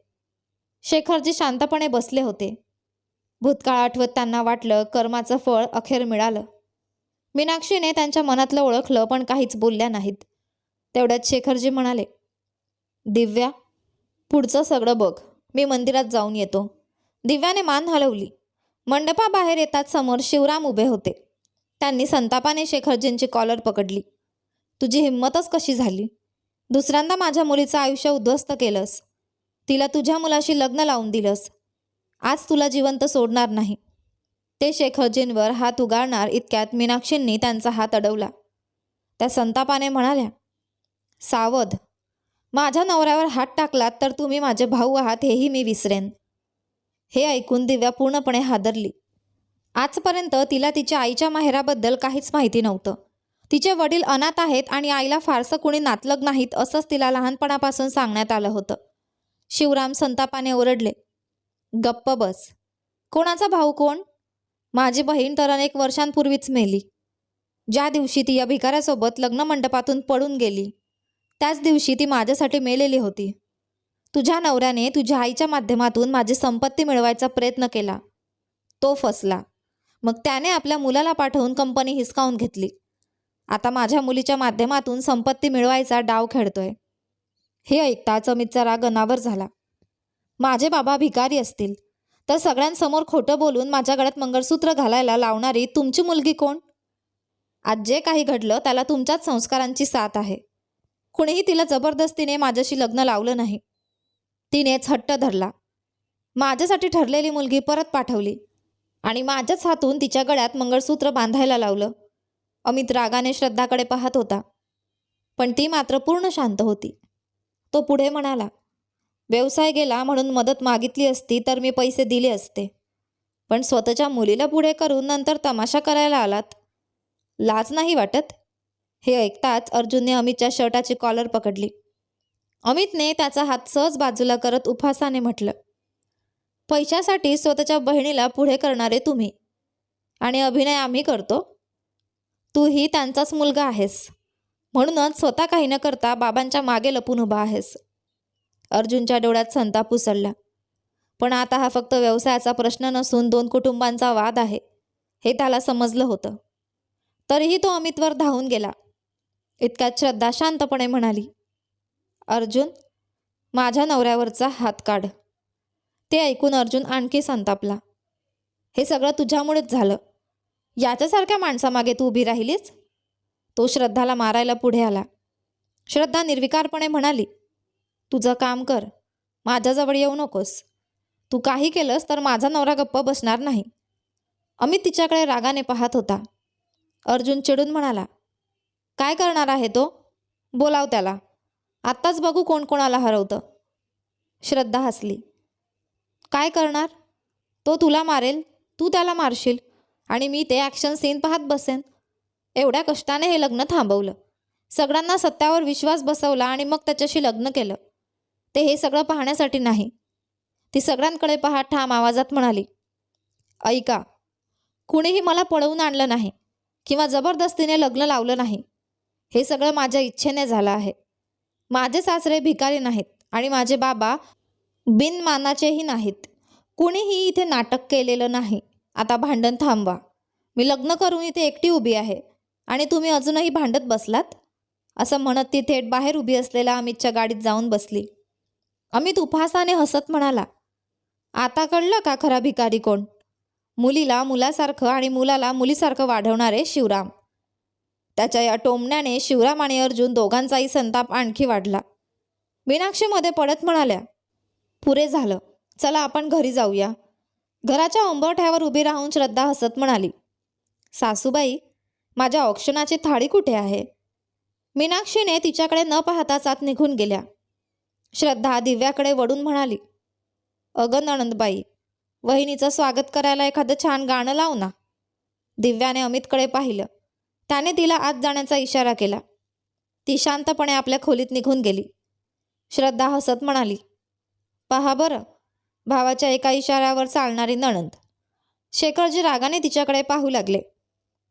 शेखरजी शांतपणे बसले होते. भूतकाळ आठवत त्यांना वाटलं कर्माचं फळ अखेर मिळालं. मीनाक्षीने त्यांच्या मनातलं ओळखलं, पण काहीच बोलल्या नाहीत. तेवढ्यात शेखरजी म्हणाले, दिव्या, पुढचं सगळं बघ, मी मंदिरात जाऊन येतो. दिव्याने मान हलवली. मंडपाबाहेर येतात समोर शिवराम उभे होते. त्यांनी संतापाने शेखरजींची कॉलर पकडली. तुझी हिंमतच कशी झाली? दुसऱ्यांदा माझ्या मुलीचं आयुष्य उद्ध्वस्त केलंस. तिला तुझ्या मुलाशी लग्न लावून दिलंस. आज तुला जिवंत सोडणार नाही. ते शेखरजींवर हात उगारणार इतक्यात मीनाक्षींनी त्यांचा हात अडवला. त्या संतापाने म्हणाल्या, सावध, माझ्या नवऱ्यावर हात टाकलात तर तुम्ही माझे भाऊ आहात हेही मी विसरेन. हे ऐकून दिव्या पूर्णपणे हादरली. आजपर्यंत तिला तिच्या आईच्या माहेराबद्दल काहीच माहिती नव्हतं. तिचे वडील अनाथ आहेत आणि आईला फारसं कुणी नातलग नाहीत असंच तिला लहानपणापासून सांगण्यात आलं होतं. शिवराम संतापाने ओरडले, गप्प बस. कोणाचा भाऊ कोण? माझी बहीण तर अनेक वर्षांपूर्वीच मेली. ज्या दिवशी ती या भिकाऱ्यासोबत लग्न मंडपातून पळून गेली त्याच दिवशी ती माझ्यासाठी मेलेली होती. तुझ्या नवऱ्याने तुझ्या आईच्या माध्यमातून माझी संपत्ती मिळवायचा प्रयत्न केला. तो फसला. मग त्याने आपल्या मुलाला पाठवून कंपनी हिसकावून घेतली. आता माझ्या मुलीच्या माध्यमातून संपत्ती मिळवायचा डाव खेळतोय. हे ऐकताच अमितचा राग अनावर झाला. माझे बाबा भिकारी असतील तर सगळ्यांसमोर खोटं बोलून माझ्या गळ्यात मंगळसूत्र घालायला लावणारी तुमची मुलगी कोण? आज जे काही घडलं त्याला तुमच्याच संस्कारांची साथ आहे. कुणीही तिला जबरदस्तीने माझ्याशी लग्न लावलं नाही. तिनेच हट्ट धरला. माझ्यासाठी ठरलेली मुलगी परत पाठवली आणि माझ्याच हातून तिच्या गळ्यात मंगळसूत्र बांधायला लावलं. अमित रागाने श्रद्धाकडे पाहत होता, पण ती मात्र पूर्ण शांत होती. तो पुढे म्हणाला, व्यवसाय गेला म्हणून मदत मागितली असती तर मी पैसे दिले असते, पण स्वतःच्या मुलीला पुढे करून नंतर तमाशा करायला आलात. लाज नाही वाटत? हे ऐकताच अर्जुनने अमितच्या शर्टाची कॉलर पकडली. अमितने त्याचा हात सहज बाजूला करत उपहासाने म्हटलं, पैशासाठी स्वतःच्या बहिणीला पुढे करणारे तुम्ही आणि अभिनय आम्ही करतो. तूही त्यांचाच मुलगा आहेस, म्हणूनच स्वतः काही न करता बाबांच्या मागे लपून उभा आहेस. अर्जुनच्या डोळ्यात संताप उसळला. पण आता हा फक्त व्यवसायाचा प्रश्न नसून दोन कुटुंबांचा वाद आहे हे त्याला समजलं होतं. तरीही तो अमितवर धावून गेला. इतक्यात श्रद्धा शांतपणे म्हणाली, अर्जुन, माझ्या नवऱ्यावरचा हात काढ. ते ऐकून अर्जुन आणखी संतापला. हे सगळं तुझ्यामुळेच झालं. याच्यासारख्या माणसामागे तू उभी राहिलीस? तो श्रद्धाला मारायला पुढे आला. श्रद्धा निर्विकारपणे म्हणाली, तुझं काम कर, माझ्याजवळ येऊ नकोस. तू काही केलंस तर माझा नवरा गप्प बसणार नाही. अमित तिच्याकडे रागाने पाहत होता. अर्जुन चिडून म्हणाला, काय करणार आहे तो? बोलाव त्याला. आत्ताच बघू कोण कोणाला हरवतं. श्रद्धा हसली. काय करणार? तो तुला मारेल, तू त्याला मारशील आणि मी ते ॲक्शन सीन पाहत बसेन. एवढ्या कष्टाने हे लग्न थांबवलं, सगळ्यांना सत्यावर विश्वास बसवला आणि मग त्याच्याशी लग्न केलं. ते हे सगळं पाहण्यासाठी नाही. ती सगळ्यांकडे पाहत ठाम आवाजात म्हणाली, ऐका, कुणीही मला पळवून आणलं नाही किंवा जबरदस्तीने लग्न लावलं नाही. हे सगळं माझ्या इच्छेने झालं आहे. माझे सासरे भिकारी नाहीत आणि माझे बाबा बिनमानाचेही नाहीत. कुणीही इथे नाटक केलेलं नाही. आता भांडण थांबवा. मी लग्न करून इथे एकटी उभी आहे आणि तुम्ही अजूनही भांडत बसलात. असं म्हणत ती थेट बाहेर उभी असलेल्या अमितच्या गाडीत जाऊन बसली. अमित उपहासाने हसत म्हणाला, आता कळलं का खरा भिकारी कोण? मुलीला मुलासारखं आणि मुलाला मुलीसारखं वाढवणारे शिवराम. त्याच्या या टोमण्याने शिवराम आणि अर्जुन दोघांचाही संताप आणखी वाढला. मीनाक्षी मध्ये पडत म्हणाल्या, पुरे झालं, चला आपण घरी जाऊया. घराच्या उंबरठ्यावर उभी राहून श्रद्धा हसत म्हणाली, सासूबाई, माझ्या औक्षणाची थाळी कुठे आहे? मीनाक्षीने तिच्याकडे न पाहताच आत निघून गेल्या. श्रद्धा दिव्याकडे वळून म्हणाली, अगं नणंदबाई, वहिनीचं स्वागत करायला एखादं छान गाणं लाव ना. दिव्याने अमितकडे पाहिलं. त्याने तिला आत जाण्याचा इशारा केला. ती शांतपणे आपल्या खोलीत निघून गेली. श्रद्धा हसत म्हणाली, पहा बरं, भावाच्या एका इशाऱ्यावर चालणारी नणंद. शेखरजी रागाने तिच्याकडे पाहू लागले.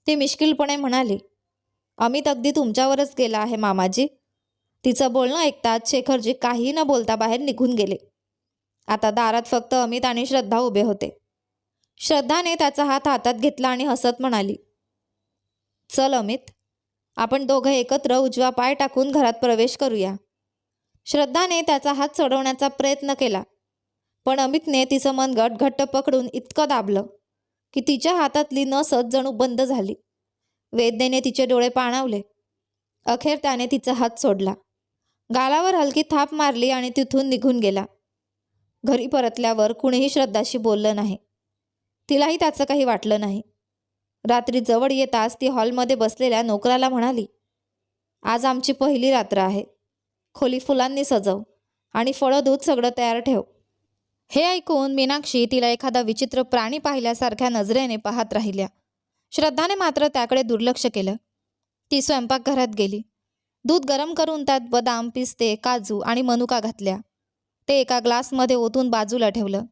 ती मिश्किलपणे म्हणाली, अमित अगदी तुमच्यावरच गेला आहे मामाजी. तिचं बोलणं ऐकताच शेखरजी काही न बोलता बाहेर निघून गेले. आता दारात फक्त अमित आणि श्रद्धा उभे होते. श्रद्धाने त्याचा हात हातात घेतला आणि हसत म्हणाली, चल अमित, आपण दोघं एकत्र उजवा पाय टाकून घरात प्रवेश करूया. श्रद्धाने त्याचा हात सोडवण्याचा प्रयत्न केला, पण अमितने तिचं मनगट घट्ट पकडून इतकं दाबलं की तिच्या हातातली नसच जणू बंद झाली. वेदनेने तिचे डोळे पाणावले. अखेर त्याने तिचा हात सोडला, गालावर हलकी थाप मारली आणि तिथून निघून गेला. घरी परतल्यावर कुणीही श्रद्धाशी बोललं नाही. तिलाही त्याचं काही वाटलं नाही. रात्री जवळ येताच ती हॉलमध्ये बसलेल्या नोकराला म्हणाली, आज आमची पहिली रात्र आहे. खोली फुलांनी सजव आणि फळं दूध सगळं तयार ठेव. हे ऐकून मीनाक्षी तिला एखादा विचित्र प्राणी पाहिल्यासारख्या नजरेने पाहत राहिल्या. श्रद्धाने मात्र त्याकडे दुर्लक्ष केलं. ती स्वयंपाकघरात गेली. दूध गरम करून त्यात बदाम, पिस्ते, काजू आणि मनुका घातल्या. ते एका ग्लासमध्ये ओतून बाजूला ठेवलं.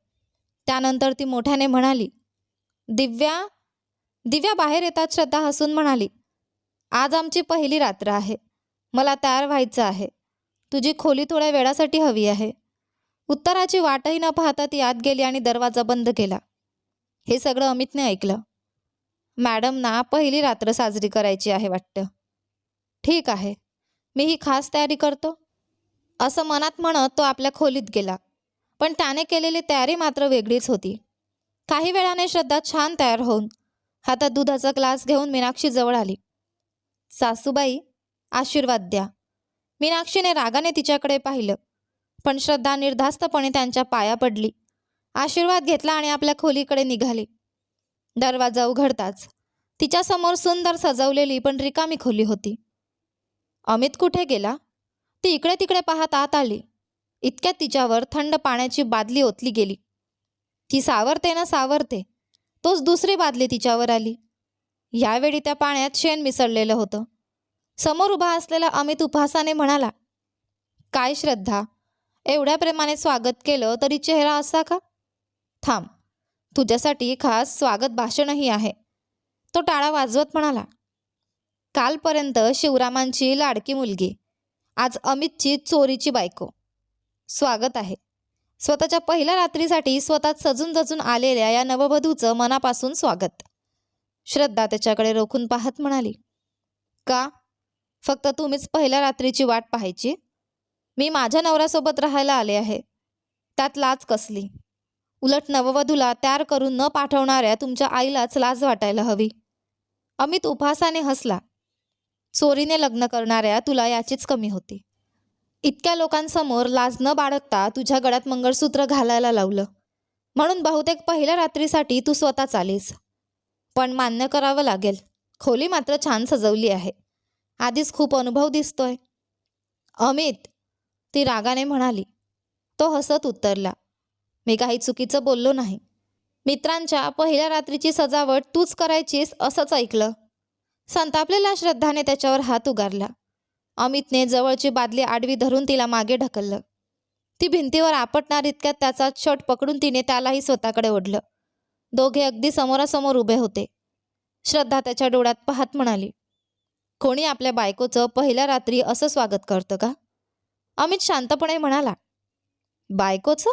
त्यानंतर ती मोठ्याने म्हणाली, दिव्या. दिव्या बाहेर येतात श्रद्धा हसून म्हणाली, आज आमची पहिली रात्र आहे. मला तयार व्हायचं आहे. तुझी खोली थोड्या वेळासाठी हवी आहे. उत्तराची वाटही न पाहता ती आत गेली आणि दरवाजा बंद केला. हे सगळं अमितने ऐकलं. मॅडमना पहिली रात्र साजरी करायची आहे वाटतं. ठीक आहे, मी ही खास तयारी करतो, असं मनात म्हणत तो आपल्या खोलीत गेला. पण त्याने केलेली तयारी मात्र वेगळीच होती. काही वेळाने श्रद्धा छान तयार होऊन हातात दुधाचा ग्लास घेऊन मीनाक्षी जवळ आली. सासूबाई, आशीर्वाद द्या. मीनाक्षीने रागाने तिच्याकडे पाहिलं, पण श्रद्धा निर्धास्तपणे त्यांच्या पाया पडली, आशीर्वाद घेतला आणि आपल्या खोलीकडे निघाली. दरवाजा उघडताच तिच्यासमोर सुंदर सजवलेली पण रिकामी खोली होती. अमित कुठे गेला? ती इकडे तिकडे पाहत आत आली. इतक्यात तिच्यावर थंड पाण्याची बादली ओतली गेली. ती सावरते ना सावरते, तोच दुसरी बादली तिच्यावर आली. यावेळी त्या पाण्यात शेण मिसळलेलं होतं. समोर उभा असलेला अमित उपहासाने म्हणाला, काय श्रद्धा, एवढ्या प्रेमाने स्वागत केलं तरी चेहरा असा का? थांब, तुझ्यासाठी खास स्वागत भाषणही आहे. तो टाळा वाजवत म्हणाला, कालपर्यंत शिवरामांची लाडकी मुलगी, आज अमितची चोरीची बायको. स्वागत आहे. स्वतःच्या पहिल्या रात्रीसाठी स्वतःच सजून जजून आलेल्या या नववधूचं मनापासून स्वागत. श्रद्धा त्याच्याकडे रोखून पाहत म्हणाली, का? फक्त तुम्हीच पहिल्या रात्रीची वाट पाहायची? मी माझ्या नवऱ्यासोबत राहायला आले आहे. त्यात लाज कसली? उलट नववधूला तयार करून न पाठवणाऱ्या तुमच्या आईलाच लाज वाटायला हवी. अमित उपहासाने हसला. चोरीने लग्न करणाऱ्या तुला याचीच कमी होती. इतक्या लोकांसमोर लाज न बाळगता तुझ्या गळ्यात मंगळसूत्र घालायला लावलं, म्हणून बहुतेक पहिल्या रात्रीसाठी तू स्वतःच आलीस. पण मान्य करावं लागेल, खोली मात्र छान सजवली आहे. आधीच खूप अनुभव दिसतोय. अमित, ती रागाने म्हणाली. तो हसत उत्तरला, मी काही चुकीचं बोललो नाही. मित्रांच्या पहिल्या रात्रीची सजावट तूच करायचीस असंच ऐकलं. संतापलेल्या श्रद्धाने त्याच्यावर हात उगारला. अमितने जवळची बादली आडवी धरून तिला मागे ढकललं. ती भिंतीवर आपटणार इतक्यात त्याचा शर्ट पकडून तिने त्यालाही स्वतःकडे ओढलं. दोघे अगदी समोरासमोर उभे होते. श्रद्धा त्याच्या डोळ्यात पाहत म्हणाली, कोणी आपल्या बायकोचं पहिल्या रात्री असं स्वागत करतं का? अमित शांतपणे म्हणाला, बायकोचं?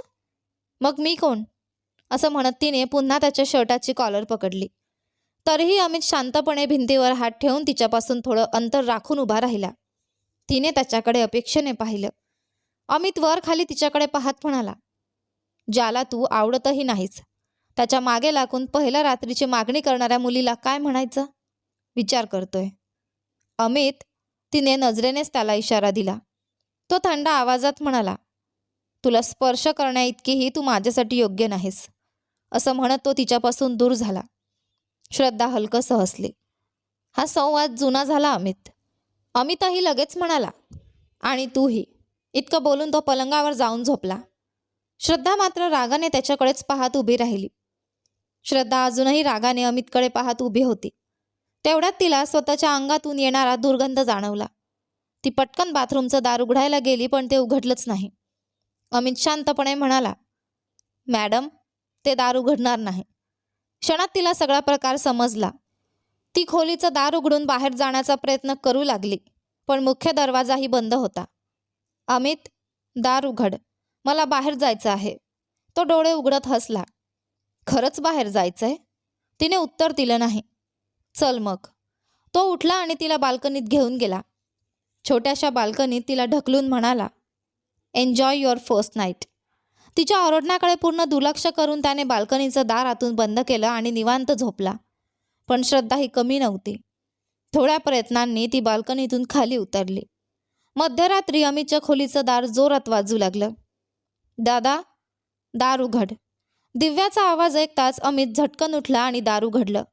मग मी कोण? असं म्हणत तिने पुन्हा त्याच्या शर्टाची कॉलर पकडली. तरीही अमित शांतपणे भिंतीवर हात ठेवून तिच्यापासून थोडं अंतर राखून उभा राहिला. तिने त्याच्याकडे अपेक्षेने पाहिलं. अमित वर खाली तिच्याकडे पाहत म्हणाला, ज्याला तू आवडतही नाहीस त्याच्या मागे लागून पहिल्या रात्रीची मागणी करणाऱ्या मुलीला काय म्हणायचं? विचार करतोय. अमित, तिने नजरेनेच त्याला इशारा दिला. तो थंड आवाजात म्हणाला, तुला स्पर्श करण्याइतकीही तू माझ्यासाठी योग्य नाहीस. असं म्हणत तो तिच्यापासून दूर झाला. श्रद्धा हलकंसं हसली. हा संवाद जुना झाला अमित. अमितही लगेच म्हणाला, आणि तूही. इतकं बोलून तो पलंगावर जाऊन झोपला. श्रद्धा मात्र रागाने त्याच्याकडेच पाहत उभी राहिली. श्रद्धा अजूनही रागाने अमितकडे पाहत उभी होती. तेवढ्यात तिला स्वतःच्या अंगातून येणारा दुर्गंध जाणवला. ती पटकन बाथरूमचं दार उघडायला गेली, पण ते उघडलंच नाही. अमित शांतपणे म्हणाला, मॅडम, ते दार उघडणार नाही. क्षणात तिला सगळा प्रकार समजला. ती खोलीचं दार उघडून बाहेर जाण्याचा प्रयत्न करू लागली, पण मुख्य दरवाजाही बंद होता. अमित, दार उघड, मला बाहेर जायचं आहे. तो डोळे उघडत हसला. खरंच बाहेर जायचंय? तिने उत्तर दिलं नाही. चल मग. तो उठला आणि तिला बाल्कनीत घेऊन गेला. छोट्याशा बाल्कनीत तिला ढकलून म्हणाला, एन्जॉय युअर फर्स्ट नाईट. तिच्या ओरडण्याकडे पूर्ण दुर्लक्ष करून त्याने बाल्कनीचं दार आतून बंद केलं आणि निवांत झोपला. पण श्रद्धा ही कमी नव्हती. थोड्या प्रयत्नांनी ती बाल्कनीतून खाली उतरली. मध्यरात्री अमितच्या खोलीचं दार जोरात वाजू लागलं. दादा, दार उघड. दिव्याचा आवाज ऐकताच अमित झटकन उठला आणि दार उघडलं.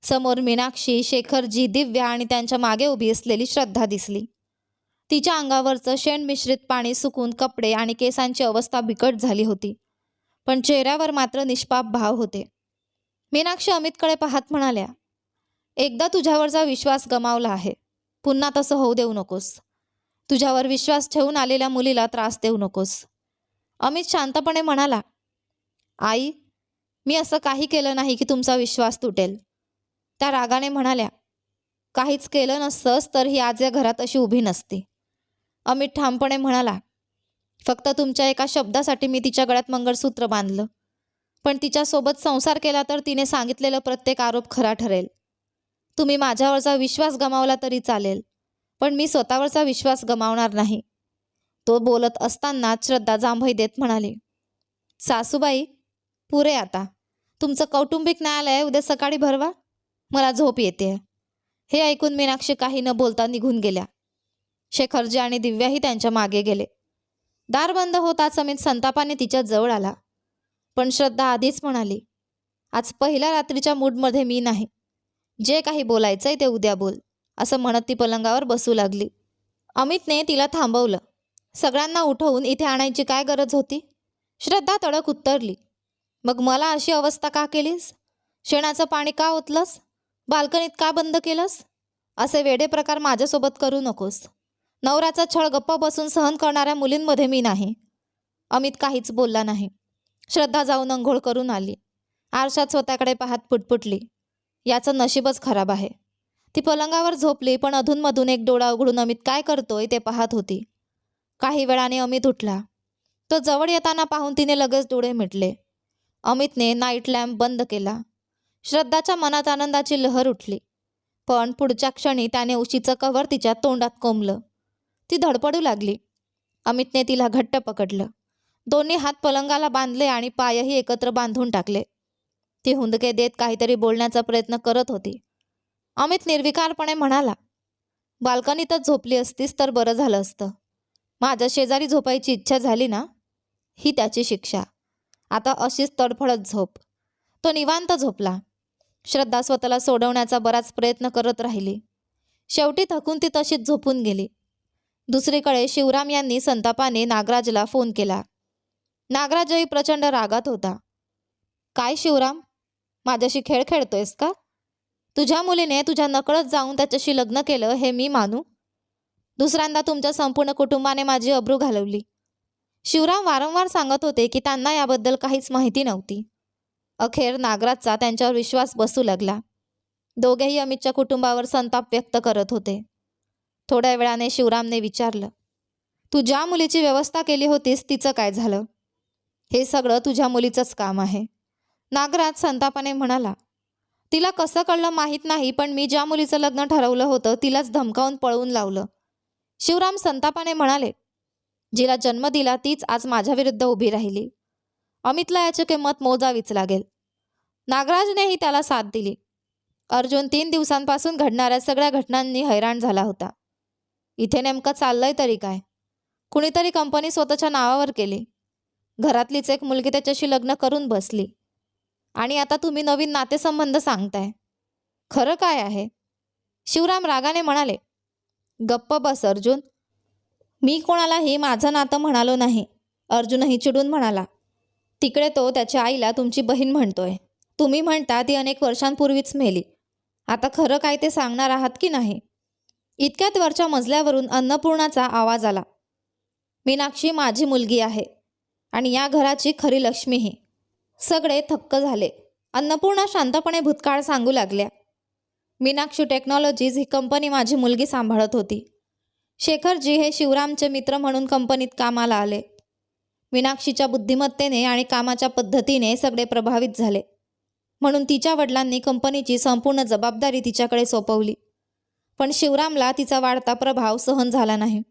समोर मीनाक्षी, शेखरजी, दिव्या आणि त्यांच्या मागे उभी असलेली श्रद्धा दिसली. तिच्या अंगावरचं शेण मिश्रित पाणी सुकून कपडे आणि केसांची अवस्था बिकट झाली होती, पण चेहऱ्यावर मात्र निष्पाप भाव होते. मीनाक्षी अमितकडे पाहत म्हणाल्या, एकदा तुझ्यावरचा विश्वास गमावला आहे. पुन्हा तसं होऊ देऊ नकोस. तुझ्यावर विश्वास ठेवून आलेल्या मुलीला त्रास देऊ नकोस. अमित शांतपणे म्हणाला, आई, मी असं काही केलं नाही की तुमचा विश्वास तुटेल. त्या रागाने म्हणाल्या, काहीच केलं नसतंस तर ही आज या घरात अशी उभी नसती. अमित ठामपणे म्हणाला, फक्त तुमच्या एका शब्दासाठी मी तिच्या गळ्यात मंगळसूत्र बांधलं. पण तिच्यासोबत संसार केला तर तिने सांगितलेला प्रत्येक आरोप खरा ठरेल. तुम्ही माझ्यावरचा विश्वास गमावला तरी चालेल, पण मी स्वतःवरचा विश्वास गमावणार नाही. तो बोलत असतानाच श्रद्धा जांभई देत म्हणाली, सासूबाई, पुरे आता. तुमचं कौटुंबिक न्यायालय उद्या सकाळी भरवा. मला झोप येते. हे ऐकून मीनाक्षी काही न बोलता निघून गेल्या. शेखरजी आणि दिव्याही त्यांच्या मागे गेले. दार बंद होताच अमित संतापाने तिच्या जवळ आला. पण श्रद्धा आधीच म्हणाली, आज पहिल्या रात्रीच्या मूडमध्ये मी नाही. जे काही बोलायचंय ते उद्या बोल, असं म्हणत ती पलंगावर बसू लागली. अमितने तिला थांबवलं. सगळ्यांना उठवून इथे आणायची काय गरज होती? श्रद्धा तडक उत्तरली, मग मला अशी अवस्था का केलीस? शेणाचं पाणी का ओतलंस? बाल्कनीत का बंद केलंस? असे वेडे प्रकार माझ्यासोबत करू नकोस. नवऱ्याचा छळ गप्प बसून सहन करणाऱ्या मुलींमध्ये मी नाही. अमित काहीच बोलला नाही. श्रद्धा जाऊन अंघोळ करून आली. आरशात स्वतःकडे पाहत पुटपुटली, याचं नशीबच खराब आहे. ती पलंगावर झोपली, पण अधूनमधून एक डोळा उघडून अमित काय करतोय ते पाहत होती. काही वेळाने अमित उठला. तो जवळ येताना पाहून तिने लगेच डोळे मिटले. अमितने नाईट लॅम्प बंद केला. श्रद्धाच्या मनात आनंदाची लहर उठली, पण पुढच्या क्षणी त्याने उशीचं कव्हर तिच्या तोंडात कोंबलं. ती धडपडू लागली. अमितने तिला घट्ट पकडलं. दोन्ही हात पलंगाला बांधले आणि पायही एकत्र बांधून टाकले. ती हुंदके देत काहीतरी बोलण्याचा प्रयत्न करत होती. अमित निर्विकारपणे म्हणाला, बाल्कनीतच झोपली असतीस तर बरं झालं असतं. माझ्या शेजारी झोपायची इच्छा झाली ना, ही त्याची शिक्षा. आता अशीच तडफडत झोप. तो निवांत झोपला. श्रद्धा स्वतःला सोडवण्याचा बराच प्रयत्न करत राहिली. शेवटी थकून ती तशीच झोपून गेली. दुसरीकडे शिवराम यांनी संतापाने नागराजला फोन केला. नागराजही प्रचंड रागात होता. काय शिवराम, माझ्याशी खेळ खेळतोयस का? तुझ्या मुलीने तुझ्या नकळत जाऊन त्याच्याशी लग्न केलं हे मी मानू? दुसऱ्यांदा तुमच्या संपूर्ण कुटुंबाने माझी अब्रू घालवली. शिवराम वारंवार सांगत होते की त्यांना याबद्दल काहीच माहिती नव्हती. अखेर नागराजचा त्यांच्यावर विश्वास बसू लागला. दोघेही अमितच्या कुटुंबावर संताप व्यक्त करत होते. थोड्या वेळाने शिवरामने विचारलं, तू ज्या मुलीची व्यवस्था केली होतीस तिचं काय झालं? हे सगळं तुझ्या मुलीचंच काम आहे. नागराज संतापाने म्हणाला, तिला कसं कळलं माहीत नाही, पण मी ज्या मुलीचं लग्न ठरवलं होतं तिलाच धमकावून पळवून लावलं. शिवराम संतापाने म्हणाले, जिला जन्म दिला तीच आज माझ्या विरुद्ध उभी राहिली. अमितला याची किंमत मोजावीच लागेल. नागराजनेही त्याला साथ दिली. अर्जुन 3 दिवसांपासून घडणाऱ्या सगळ्या घटनांनी हैराण झाला होता. इथे नेमकं चाललंय तरी काय? कुणीतरी कंपनी स्वतःच्या नावावर केली. घरातलीच एक मुलगी त्याच्याशी लग्न करून बसली. आणि आता तुम्ही नवीन नातेसंबंध सांगताय. खरं काय आहे? शिवराम रागाने म्हणाले, गप्प बस अर्जुन. मी कोणालाही माझं नातं म्हणालो नाही. अर्जुनही चिडून म्हणाला, तिकडे तो त्याच्या आईला तुमची बहीण म्हणतोय. तुम्ही म्हणता ती अनेक वर्षांपूर्वीच मेली. आता खरं काय ते सांगणार आहात की नाही? इतक्यात वरच्या मजल्यावरून अन्नपूर्णाचा आवाज आला. मीनाक्षी माझी मुलगी आहे आणि या घराची खरी लक्ष्मीही. सगळे थक्क झाले. अन्नपूर्णा शांतपणे भूतकाळ सांगू लागल्या. मीनाक्षी टेक्नॉलॉजीज ही कंपनी माझी मुलगी सांभाळत होती. शेखरजी हे शिवरामचे मित्र म्हणून कंपनीत कामाला आले. मीनाक्षीच्या बुद्धिमत्तेने आणि कामाच्या पद्धतीने सगळे प्रभावित झाले. म्हणून तिच्या वडिलांनी कंपनीची संपूर्ण जबाबदारी तिच्याकडे सोपवली. पण शिवरामला तिचा वाढता प्रभाव सहन झाला नाही.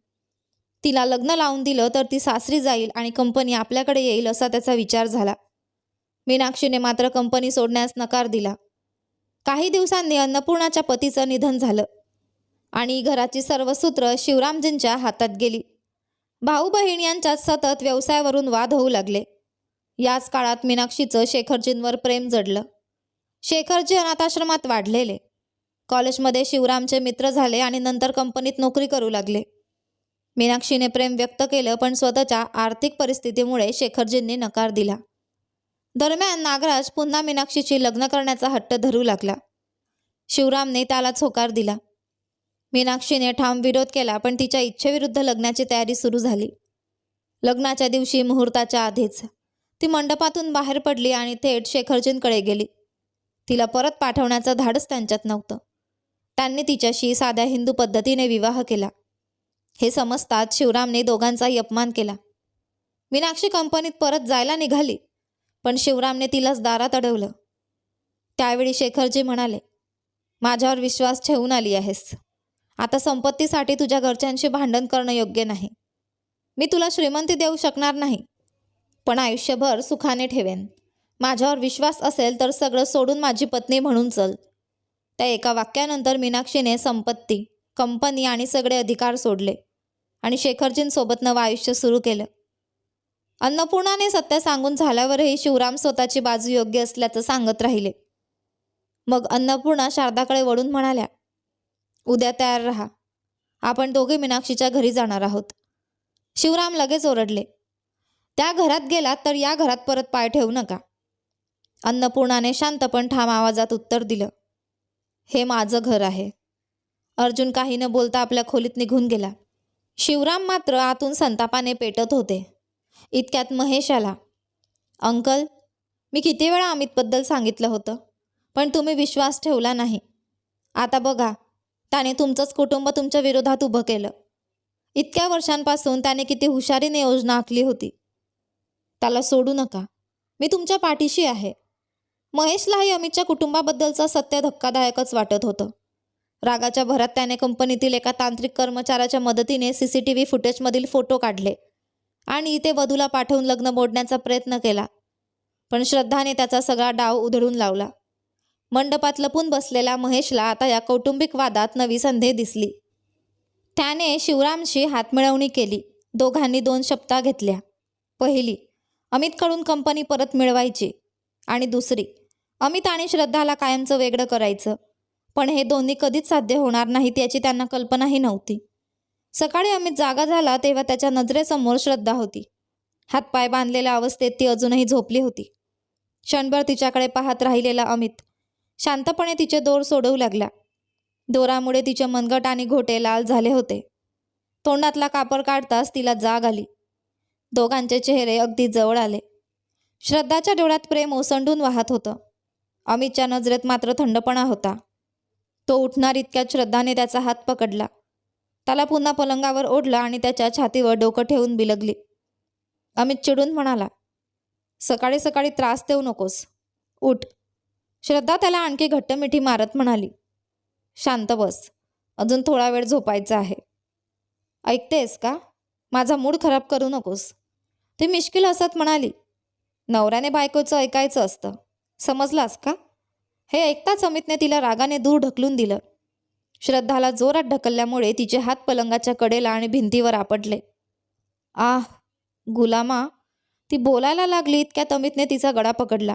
तिला लग्न लावून दिलं तर ती सासरी जाईल आणि कंपनी आपल्याकडे येईल असा त्याचा विचार झाला. मीनाक्षीने मात्र कंपनी सोडण्यास नकार दिला. काही दिवसांनी अन्नपूर्णाच्या पतीचं निधन झालं आणि घराची सर्व सूत्र शिवरामजींच्या हातात गेली. भाऊ बहीण यांच्यात सतत व्यवसायावरून वाद होऊ लागले. याच काळात मीनाक्षीचं शेखरजींवर प्रेम जडलं. शेखरजी अनाथाश्रमात वाढलेले. कॉलेजमध्ये शिवरामचे मित्र झाले आणि नंतर कंपनीत नोकरी करू लागले. मीनाक्षीने प्रेम व्यक्त केलं, पण स्वतःच्या आर्थिक परिस्थितीमुळे शेखरजींनी नकार दिला. दरम्यान नागराज पुन्हा मीनाक्षीची लग्न करण्याचा हट्ट धरू लागला. शिवरामने त्यालाच होकार दिला. मीनाक्षीने ठाम विरोध केला, पण तिच्या इच्छेविरुद्ध लग्नाची तयारी सुरू झाली. लग्नाच्या दिवशी मुहूर्ताच्या आधीच ती मंडपातून बाहेर पडली आणि थेट शेखरजींकडे गेली. तिला परत पाठवण्याचं धाडस त्यांच्यात नव्हतं. त्यांनी तिच्याशी साध्या हिंदू पद्धतीने विवाह केला. हे समजताच शिवरामने दोघांचाही अपमान केला. मीनाक्षी कंपनीत परत जायला निघाली, पण शिवरामने तिलाच दारात अडवलं. त्यावेळी शेखरजी म्हणाले, माझ्यावर विश्वास ठेवून आली आहेस. आता संपत्तीसाठी तुझ्या घरच्यांशी भांडण करणं योग्य नाही. मी तुला श्रीमंती देऊ शकणार नाही, पण आयुष्यभर सुखाने ठेवेन. माझ्यावर विश्वास असेल तर सगळं सोडून माझी पत्नी म्हणून चल. त्या एका वाक्यानंतर मीनाक्षीने संपत्ती, कंपनी आणि सगळे अधिकार सोडले आणि शेखरजींसोबत नवं आयुष्य सुरू केलं. अन्नपूर्णाने सत्य सांगून झाल्यावरही शिवराम स्वतःची बाजू योग्य असल्याचं सांगत राहिले. मग अन्नपूर्णा शारदाकडे वळून म्हणाल्या, उद्या तयार राहा. आपण दोघे मीनाक्षीच्या घरी जाणार आहोत. शिवराम लगेच ओरडले, त्या घरात गेलात तर या घरात परत पाय ठेवू नका. अन्नपूर्णाने शांत पण ठाम आवाजात उत्तर दिलं, हे माझं घर आहे. अर्जुन काही न बोलता आपल्या खोलीत निघून गेला. शिवराम मात्र आतून संतापाने पेटत होते. इतक्यात महेश आला. अंकल, मी किती वेळा अमितबद्दल सांगितलं होतं, पण तुम्ही विश्वास ठेवला नाही. आता बघा, त्याने तुमचंच कुटुंब तुमच्या विरोधात उभं केलं. इतक्या वर्षांपासून त्याने किती हुशारीने योजना आखली होती. त्याला सोडू नका. मी तुमच्या पाठीशी आहे. महेशलाही अमितच्या कुटुंबाबद्दलचं सत्य धक्कादायकच वाटत होतं. रागाच्या भरात त्याने कंपनीतील एका तांत्रिक कर्मचाऱ्याच्या मदतीने CCTV फुटेजमधील फोटो काढले आणि ते वधूला पाठवून लग्न मोडण्याचा प्रयत्न केला. पण श्रद्धाने त्याचा सगळा डाव उधळून लावला. मंडपात लपून बसलेल्या महेशला आता या कौटुंबिक वादात नवी संधी दिसली. त्याने शिवरामशी हातमिळवणी केली. दोघांनी 2 शपथा घेतल्या. पहिली, अमितकडून कंपनी परत मिळवायची, आणि दुसरी, अमित आणि श्रद्धाला कायमचं वेगळं करायचं. पण हे दोन्ही कधीच साध्य होणार नाहीत याची त्यांना कल्पनाही नव्हती. सकाळी अमित जागा झाला तेव्हा त्याच्या नजरेसमोर श्रद्धा होती. हातपाय बांधलेल्या अवस्थेत ती अजूनही झोपली होती. क्षणभर तिच्याकडे पाहत राहिलेला अमित शांतपणे तिचे दोर सोडवू लागला. दोरामुळे तिचे मनगट आणि घोटे लाल झाले होते. तोंडातला कापड काढताच तिला जाग आली. दोघांचे चेहरे अगदी जवळ आले. श्रद्धाच्या डोळ्यात प्रेम ओसंडून वाहत होतं. अमितच्या नजरेत मात्र थंडपणा होता. तो उठणार इतक्यात श्रद्धाने त्याचा हात पकडला. त्याला पुन्हा पलंगावर ओढला आणि त्याच्या छातीवर डोकं ठेवून बिलगली. अमित चिडून म्हणाला, सकाळी सकाळी त्रास देऊ नकोस, उठ. श्रद्धा त्याला आणखी घट्ट मिठी मारत म्हणाली, शांत बस, अजून थोडा वेळ झोपायचा आहे. ऐकतेस का? माझा मूड खराब करू नकोस. ती मिश्किल हसत म्हणाली, नवऱ्याने बायकोचं ऐकायचं असतं, समजलास का? हे ऐकताच अमितने तिला रागाने दूर ढकलून दिलं. श्रद्धाला जोरात ढकलल्यामुळे तिचे हात पलंगाच्या कडेला आणि भिंतीवर आपटले. आह गुलामा, ती बोलायला लागली इतक्यात अमितने तिचा गळा पकडला.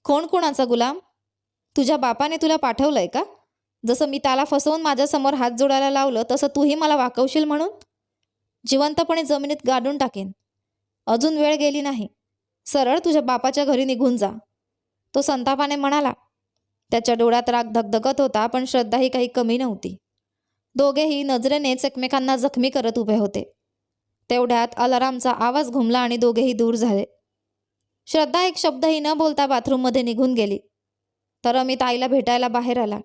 कोण कोणाचा गुलाम? तुझ्या बापाने तुला पाठवलंय का? जसं मी त्याला फसवून माझ्यासमोर हात जोडायला लावलं तसं तूही मला वाकवशील म्हणून? जिवंतपणे जमिनीत गाडून टाकेन. अजून वेळ गेली नाही. सरळ तुझ्या बापाच्या घरी निघून जा. तो संतापाने म्हणाला. त्याच्या डोळ्यात राग धगधगत होता, पण श्रद्धाही काही कमी नव्हती. दोघेही नजरेनेच एकमेकांना जखमी करत उभे होते. तेवढ्यात अलारामचा आवाज घुमला आणि दोघेही दूर झाले. श्रद्धा एक शब्दही न बोलता बाथरूममध्ये निघून गेली. तर अमित आईला भेटायला बाहेर आला.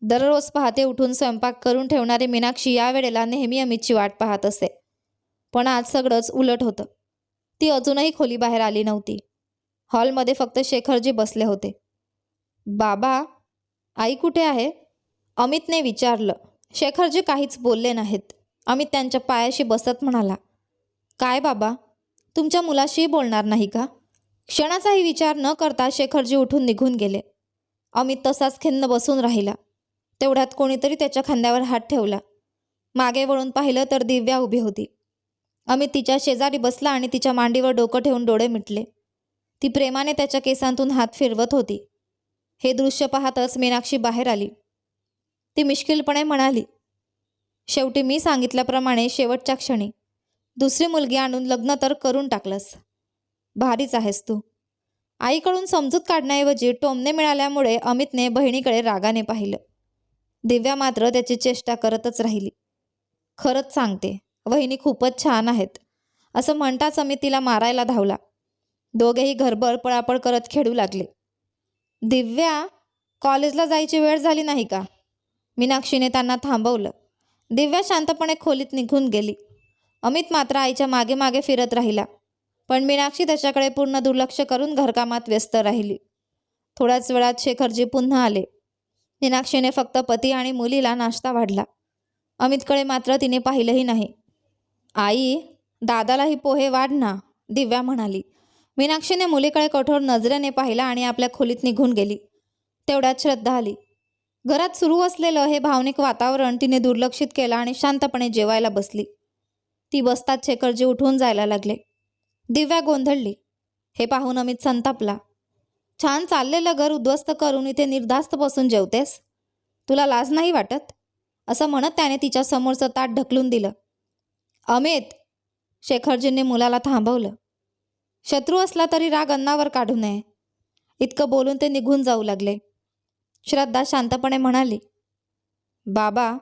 दररोज पहाटे उठून स्वयंपाक करून ठेवणारी मीनाक्षी यावेळेला नेहमी अमितची वाट पाहत असे. पण आज सगळंच उलट होतं. ती अजूनही खोलीबाहेर आली नव्हती. हॉलमध्ये फक्त शेखरजी बसले होते. बाबा, आई कुठे आहे? अमितने विचारलं. शेखरजी काहीच बोलले नाहीत. अमित त्यांच्या पायाशी बसत म्हणाला, काय बाबा, तुमच्या मुलाशी बोलणार नाही का? क्षणाचाही विचार न करता शेखरजी उठून निघून गेले. अमित तसाच खिन्न बसून राहिला. तेवढ्यात कोणीतरी त्याच्या खांद्यावर हात ठेवला. मागे वळून पाहिलं तर दिव्या उभी होती. अमित तिच्या शेजारी बसला आणि तिच्या मांडीवर डोकं ठेवून डोळे मिटले. ती प्रेमाने त्याच्या केसांतून हात फिरवत होती. हे दृश्य पाहतच मीनाक्षी बाहेर आली. ती मिश्किलपणे म्हणाली, शेवटी मी सांगितल्याप्रमाणे शेवटच्या क्षणी दुसरी मुलगी आणून लग्न तर करून टाकलंस. भारीच आहेस तू. आईकडून समजूत काढण्याऐवजी टोमणे मिळाल्यामुळे अमितने बहिणीकडे रागाने पाहिलं. दिव्या मात्र त्याची चेष्टा करतच राहिली. खरंच सांगते, वहिनी खूपच छान आहेत, असं म्हणताच अमित तिला मारायला धावला. दोघेही घरभर पळापळ करत खेळू लागले. दिव्या, कॉलेजला जायची वेळ झाली नाही का? मीनाक्षीने त्यांना थांबवलं. दिव्या शांतपणे खोलीत निघून गेली. अमित मात्र आईच्या मागे मागे फिरत राहिला. पण मीनाक्षी त्याच्याकडे पूर्ण दुर्लक्ष करून घरकामात व्यस्त राहिली. थोड्याच वेळात शेखरजी पुन्हा आले. मीनाक्षीने फक्त पती आणि मुलीला नाश्ता वाढला. अमितकडे मात्र तिने पाहिलंही नाही. आई, दादालाही पोहे वाढ ना, दिव्या म्हणाली. मीनाक्षीने मुलीकडे कठोर नजरेने पाहिला आणि आपल्या खोलीत निघून गेली. तेवढ्यात श्रद्धा आली. घरात सुरू असलेलं हे भावनिक वातावरण तिने दुर्लक्षित केलं आणि शांतपणे जेवायला बसली. ती बसताच शेखरजी उठून जायला लागले. दिव्या गोंधळली. हे पाहून अमित संतापला. छान चाललेलं घर उद्ध्वस्त करून इथे निर्धास्त बसून जेवतेस? तुला लाज नाही वाटत? असं म्हणत त्याने तिच्या समोरचं ताट ढकलून दिलं. अमित, शेखरजींनी मुलाला थांबवलं. शत्रू असला तरी राग अन्नावर काढू नये. इतकं बोलून ते निघून जाऊ लागले. श्रद्धा शांतपणे म्हणाली, बाबा,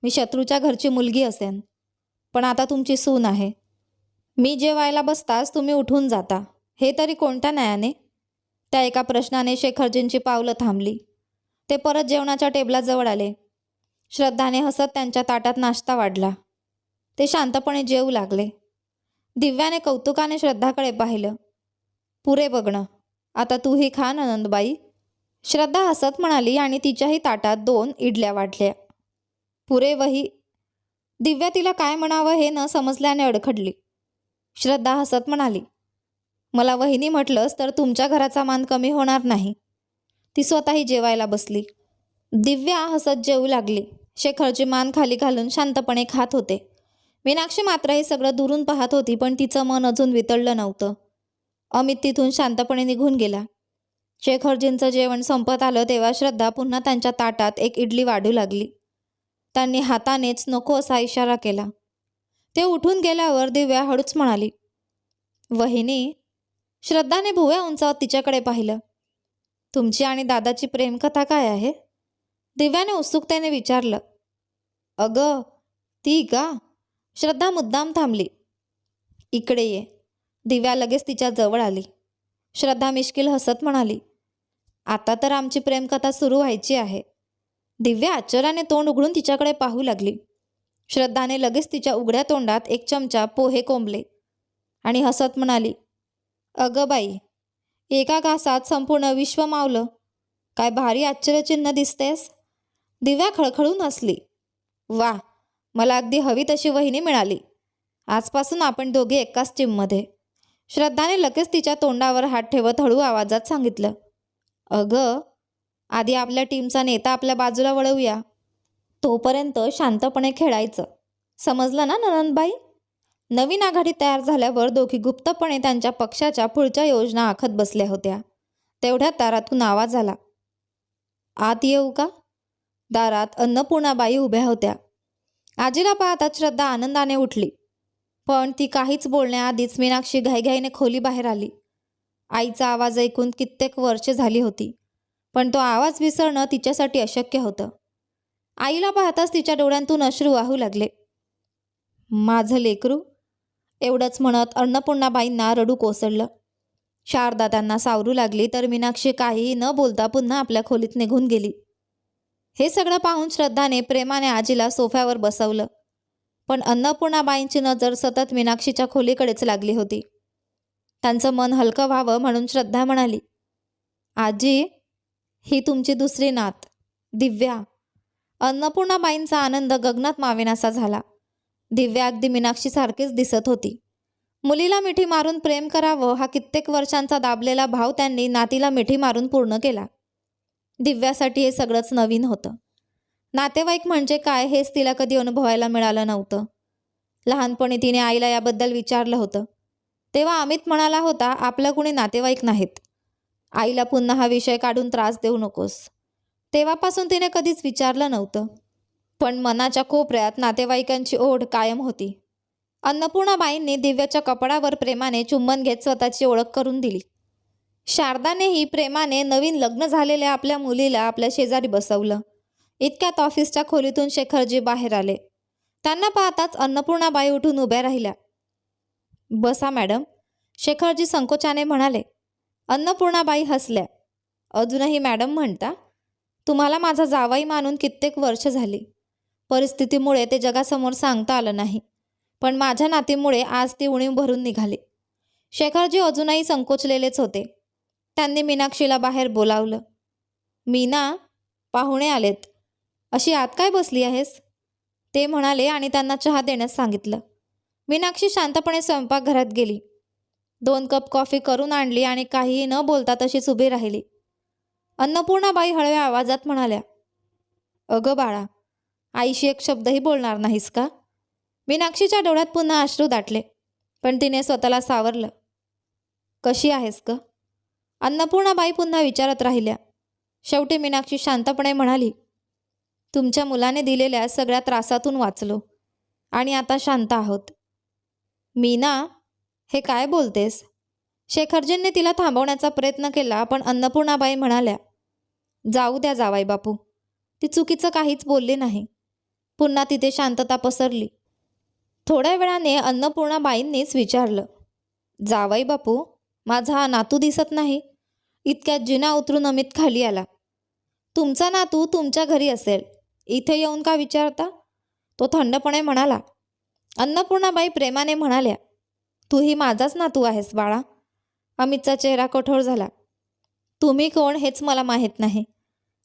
मी शत्रूच्या घरची मुलगी असेन, पण आता तुमची सून आहे. मी जेवायला बसताच तुम्ही उठून जाता, हे तरी कोणत्या न्यायाने? त्या एका प्रश्नाने शेखरजींची पावलं थांबली. ते परत जेवणाच्या टेबलाजवळ आले. श्रद्धाने हसत त्यांच्या ताटात नाश्ता वाढला. ते शांतपणे जेवू लागले. दिव्याने कौतुकाने श्रद्धाकडे पाहिलं. पुरे बघणं, आता तूही खा नंदबाई, श्रद्धा हसत म्हणाली आणि तिच्याही ताटात 2 इडल्या वाढल्या. पुरे वही. दिव्या तिला काय म्हणावं हे न समजल्याने अडखडली. श्रद्धा हसत म्हणाली, मला वहिनी म्हटलंस तर तुमच्या घराचा मान कमी होणार नाही. ती स्वतःही जेवायला बसली. दिव्या हसत जेवू लागली. शेखरची मान खाली घालून शांतपणे खात होते. मीनाक्षी मात्र हे सगळं दुरून पाहत होती, पण तिचं मन अजून वितळलं नव्हतं. अमित तिथून शांतपणे निघून गेला. शेखरजींचं जेवण संपत आलं तेव्हा श्रद्धा पुन्हा त्यांच्या ताटात 1 इडली वाढू लागली. त्यांनी हातानेच नको असा इशारा केला. ते उठून गेल्यावर दिव्या हळूच म्हणाली, वहिनी. श्रद्धाने भुवया उंचावत तिच्याकडे पाहिलं. तुमची आणि दादाची प्रेमकथा काय आहे? दिव्याने उत्सुकतेने विचारलं. अगं, ती का? श्रद्धा मुद्दाम थांबली. इकडे ये. दिव्या लगेच तिच्या जवळ आली. श्रद्धा मिश्किल हसत म्हणाली, आता तर आमची प्रेमकथा सुरू व्हायची आहे. दिव्या आश्चर्याने तोंड उघडून तिच्याकडे पाहू लागली. श्रद्धाने लगेच तिच्या उघड्या तोंडात 1 चमचा पोहे कोंबले आणि हसत म्हणाली, अगं बाई, एका घासात संपूर्ण विश्व मावलं. काय भारी आश्चर्यचिन्ह दिसतेस. दिव्या खळखळून हसली. वा, मला अगदी हवी तशी वहिनी मिळाली. आजपासून आपण दोघे एकाच टीममध्ये. श्रद्धाने लगेच तिच्या तोंडावर हात ठेवत हळू आवाजात सांगितलं, अगं, आधी आपल्या टीमचा नेता आपल्या बाजूला वळवूया. तोपर्यंत शांतपणे खेळायचं. समजलं ना ननंदबाई? नवीन आघाडी तयार झाल्यावर दोघी गुप्तपणे त्यांच्या पक्षाच्या पुढच्या योजना आखत बसल्या होत्या. तेवढ्यात दारातून आवाज आला. आत येऊ का? दारात अन्नपूर्णाबाई उभ्या होत्या. आजीला पाहताच श्रद्धा आनंदाने उठली. पण ती काहीच बोलण्याआधीच मीनाक्षी घाईघाईने खोलीबाहेर आली. आईचा आवाज ऐकून कित्येक वर्षे झाली होती, पण तो आवाज विसरणं तिच्यासाठी अशक्य होतं. आईला पाहताच तिच्या डोळ्यांतून अश्रू वाहू लागले. माझं लेकरू, एवढंच म्हणत अन्नपूर्णाबाईंना रडू कोसळलं. शारदा त्यांना सावरू लागली तर मीनाक्षी काहीही न बोलता पुन्हा आपल्या खोलीत निघून गेली. हे सगळं पाहून श्रद्धाने प्रेमाने आजीला सोफ्यावर बसवलं. पण अन्नपूर्णाबाईंची नजर सतत मीनाक्षीच्या खोलीकडेच लागली होती. त्यांचं मन हलकं व्हावं म्हणून श्रद्धा म्हणाली, आजी, ही तुमची दुसरी नात, दिव्या. अन्नपूर्णाबाईंचा आनंद गगनात मावेनासा झाला. दिव्या अगदी मीनाक्षीसारखीच दिसत होती. मुलीला मिठी मारून प्रेम करावं हा कित्येक वर्षांचा दाबलेला भाव त्यांनी नातीला मिठी मारून पूर्ण केला. दिव्यासाठी हे सगळंच नवीन होतं. नातेवाईक म्हणजे काय हेच तिला कधी अनुभवायला मिळालं नव्हतं. लहानपणी तिने आईला याबद्दल विचारलं होतं, तेव्हा अमित म्हणाला होता आपलं कुणी नातेवाईक नाहीत. आईला पुन्हा हा विषय काढून त्रास देऊ नकोस. तेव्हापासून तिने कधीच विचारलं नव्हतं, पण मनाच्या कोपऱ्यात नातेवाईकांची ओढ कायम होती. अन्नपूर्णाबाईंनी दिव्याच्या कपडावर प्रेमाने चुंबन घेत स्वतःची ओळख करून दिली. शारदानेही प्रेमाने नवीन लग्न झालेल्या आपल्या मुलीला आपल्या शेजारी बसवलं. इतक्यात ऑफिसच्या खोलीतून शेखरजी बाहेर आले. त्यांना पाहताच अन्नपूर्णाबाई उठून उभ्या राहिल्या. बसा मॅडम, शेखरजी संकोचाने म्हणाले. अन्नपूर्णाबाई हसल्या. अजूनही मॅडम म्हणता? तुम्हाला माझा जावई मानून कित्येक वर्ष झाली. परिस्थितीमुळे ते जगासमोर सांगता आलं नाही, पण माझ्या नातीमुळे आज ती उणीव भरून निघाली. शेखरजी अजूनही संकोचलेलेच होते. त्यांनी मीनाक्षीला बाहेर बोलावलं. मीना, पाहुणे आलेत. अशी आत काय बसली आहेस? ते म्हणाले आणि त्यांना चहा देण्यास सांगितलं. मीनाक्षी शांतपणे स्वयंपाकघरात गेली. 2 कप कॉफी करून आणली आणि काहीही न बोलता तशीच उभी राहिली. अन्नपूर्णाबाई हळव्या आवाजात म्हणाल्या, अगं बाळा, आईशी एक शब्दही बोलणार नाहीस का? मीनाक्षीच्या डोळ्यात पुन्हा अश्रू दाटले, पण तिने स्वतःला सावरलं. कशी आहेस ग? अन्नपूर्णाबाई पुन्हा विचारत राहिल्या. शेवटी मीनाक्षी शांतपणे म्हणाली, तुमच्या मुलाने दिलेल्या सगळ्या त्रासातून वाचलो आणि आता शांत आहोत. मीना, हे काय बोलतेस? शेखरजींनी तिला थांबवण्याचा प्रयत्न केला, पण अन्नपूर्णाबाई म्हणाल्या, जाऊ द्या जावाई बापू. ती चुकीचं काहीच बोलली नाही. पुन्हा तिथे शांतता पसरली. थोड्या वेळाने अन्नपूर्णाबाईंनीच विचारलं, जावाई बापू, माझा हा नातू दिसत नाही. इतक्यात जिना उतरून अमित खाली आला. तुमचा नातू तुमच्या घरी असेल, इथे येऊन का विचारता? तो थंडपणे म्हणाला. अन्नपूर्णाबाई प्रेमाने म्हणाल्या, तूही माझाच नातू आहेस बाळा. अमितचा चेहरा कठोर झाला. तुम्ही कोण हेच मला माहीत नाही.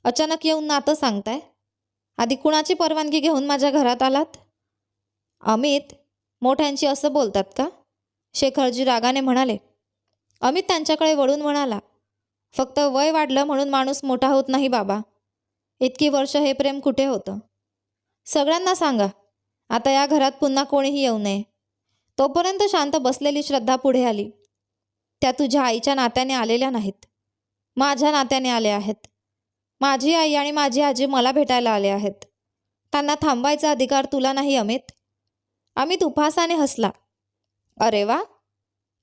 अचानक येऊन नातं सांगताय? आधी कुणाची परवानगी घेऊन माझ्या घरात आलात? अमित, मोठ्यांची असं बोलतात का? शेखरजी रागाने म्हणाले. अमित त्यांच्याकडे वळून म्हणाला, फक्त वय वाढलं म्हणून माणूस मोठा होत नाही बाबा. इतकी वर्ष हे प्रेम कुठे होतं? सगळ्यांना सांगा, आता या घरात पुन्हा कोणीही येऊ नये. तोपर्यंत शांत बसलेली श्रद्धा पुढे आली. त्या तुझ्या आईच्या नात्याने आलेल्या नाहीत, माझ्या नात्याने आल्या आहेत. माझी आई आणि माझी आजी मला भेटायला आले आहेत. त्यांना थांबवायचा अधिकार तुला नाही अमित. अमित उपहासाने हसला. अरे वा,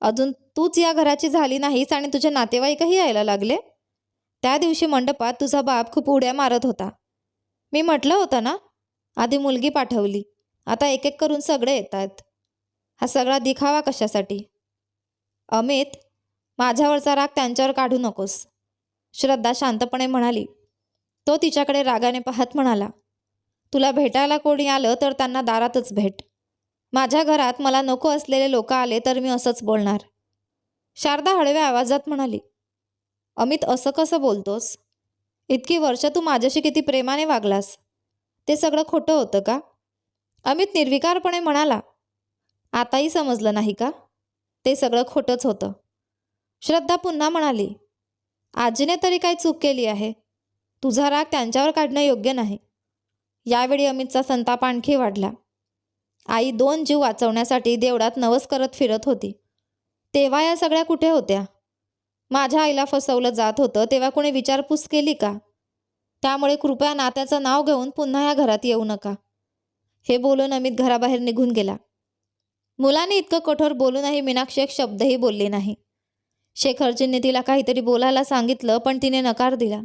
अजून तूच या घराची झाली नाहीस आणि तुझे नातेवाईकही यायला लागले. त्या दिवशी मंडपात तुझा बाप खूप उड्या मारत होता. मी म्हटलं होतं ना, आधी मुलगी पाठवली, आता एक एक करून सगळे येत आहेत. हा सगळा दिखावा कशासाठी? अमित, माझ्यावरचा राग त्यांच्यावर काढू नकोस, श्रद्धा शांतपणे म्हणाली. तो तिच्याकडे रागाने पाहत म्हणाला, तुला भेटायला कोणी आलं तर त्यांना दारातच भेट. माझ्या घरात मला नको असलेले लोक आले तर मी असंच बोलणार. शारदा हळव्या आवाजात म्हणाली. अमित, असं कसं बोलतोस? इतकी वर्ष तू माझ्याशी किती प्रेमाने वागलास. ते सगळं खोटं होतं का? अमित निर्विकारपणे म्हणाला. आताही समजलं नाही का? ते सगळं खोटंच होतं. श्रद्धा पुन्हा म्हणाली, आजीने तरी काय चूक केली आहे? तुझा राग त्यांच्यावर काढणं योग्य नाही. यावेळी अमितचा संताप आणखी वाढला. आई 2 जीव वाचवण्यासाठी देवळात नवस करत फिरत होती, तेव्हा या सगळ्या कुठे होत्या? माझ्या आईला फसवलं जात होतं तेव्हा कोणी विचारपूस केली का? त्यामुळे कृपया नात्याचं नाव घेऊन पुन्हा या घरात येऊ नका. हे बोलून अमित घराबाहेर निघून गेला. मुलाने इतकं कठोर बोलूनही मीनाक्षी एक शब्दही बोलली नाही. शेखरजींनी तिला काहीतरी बोलायला सांगितलं, पण तिने नकार दिला.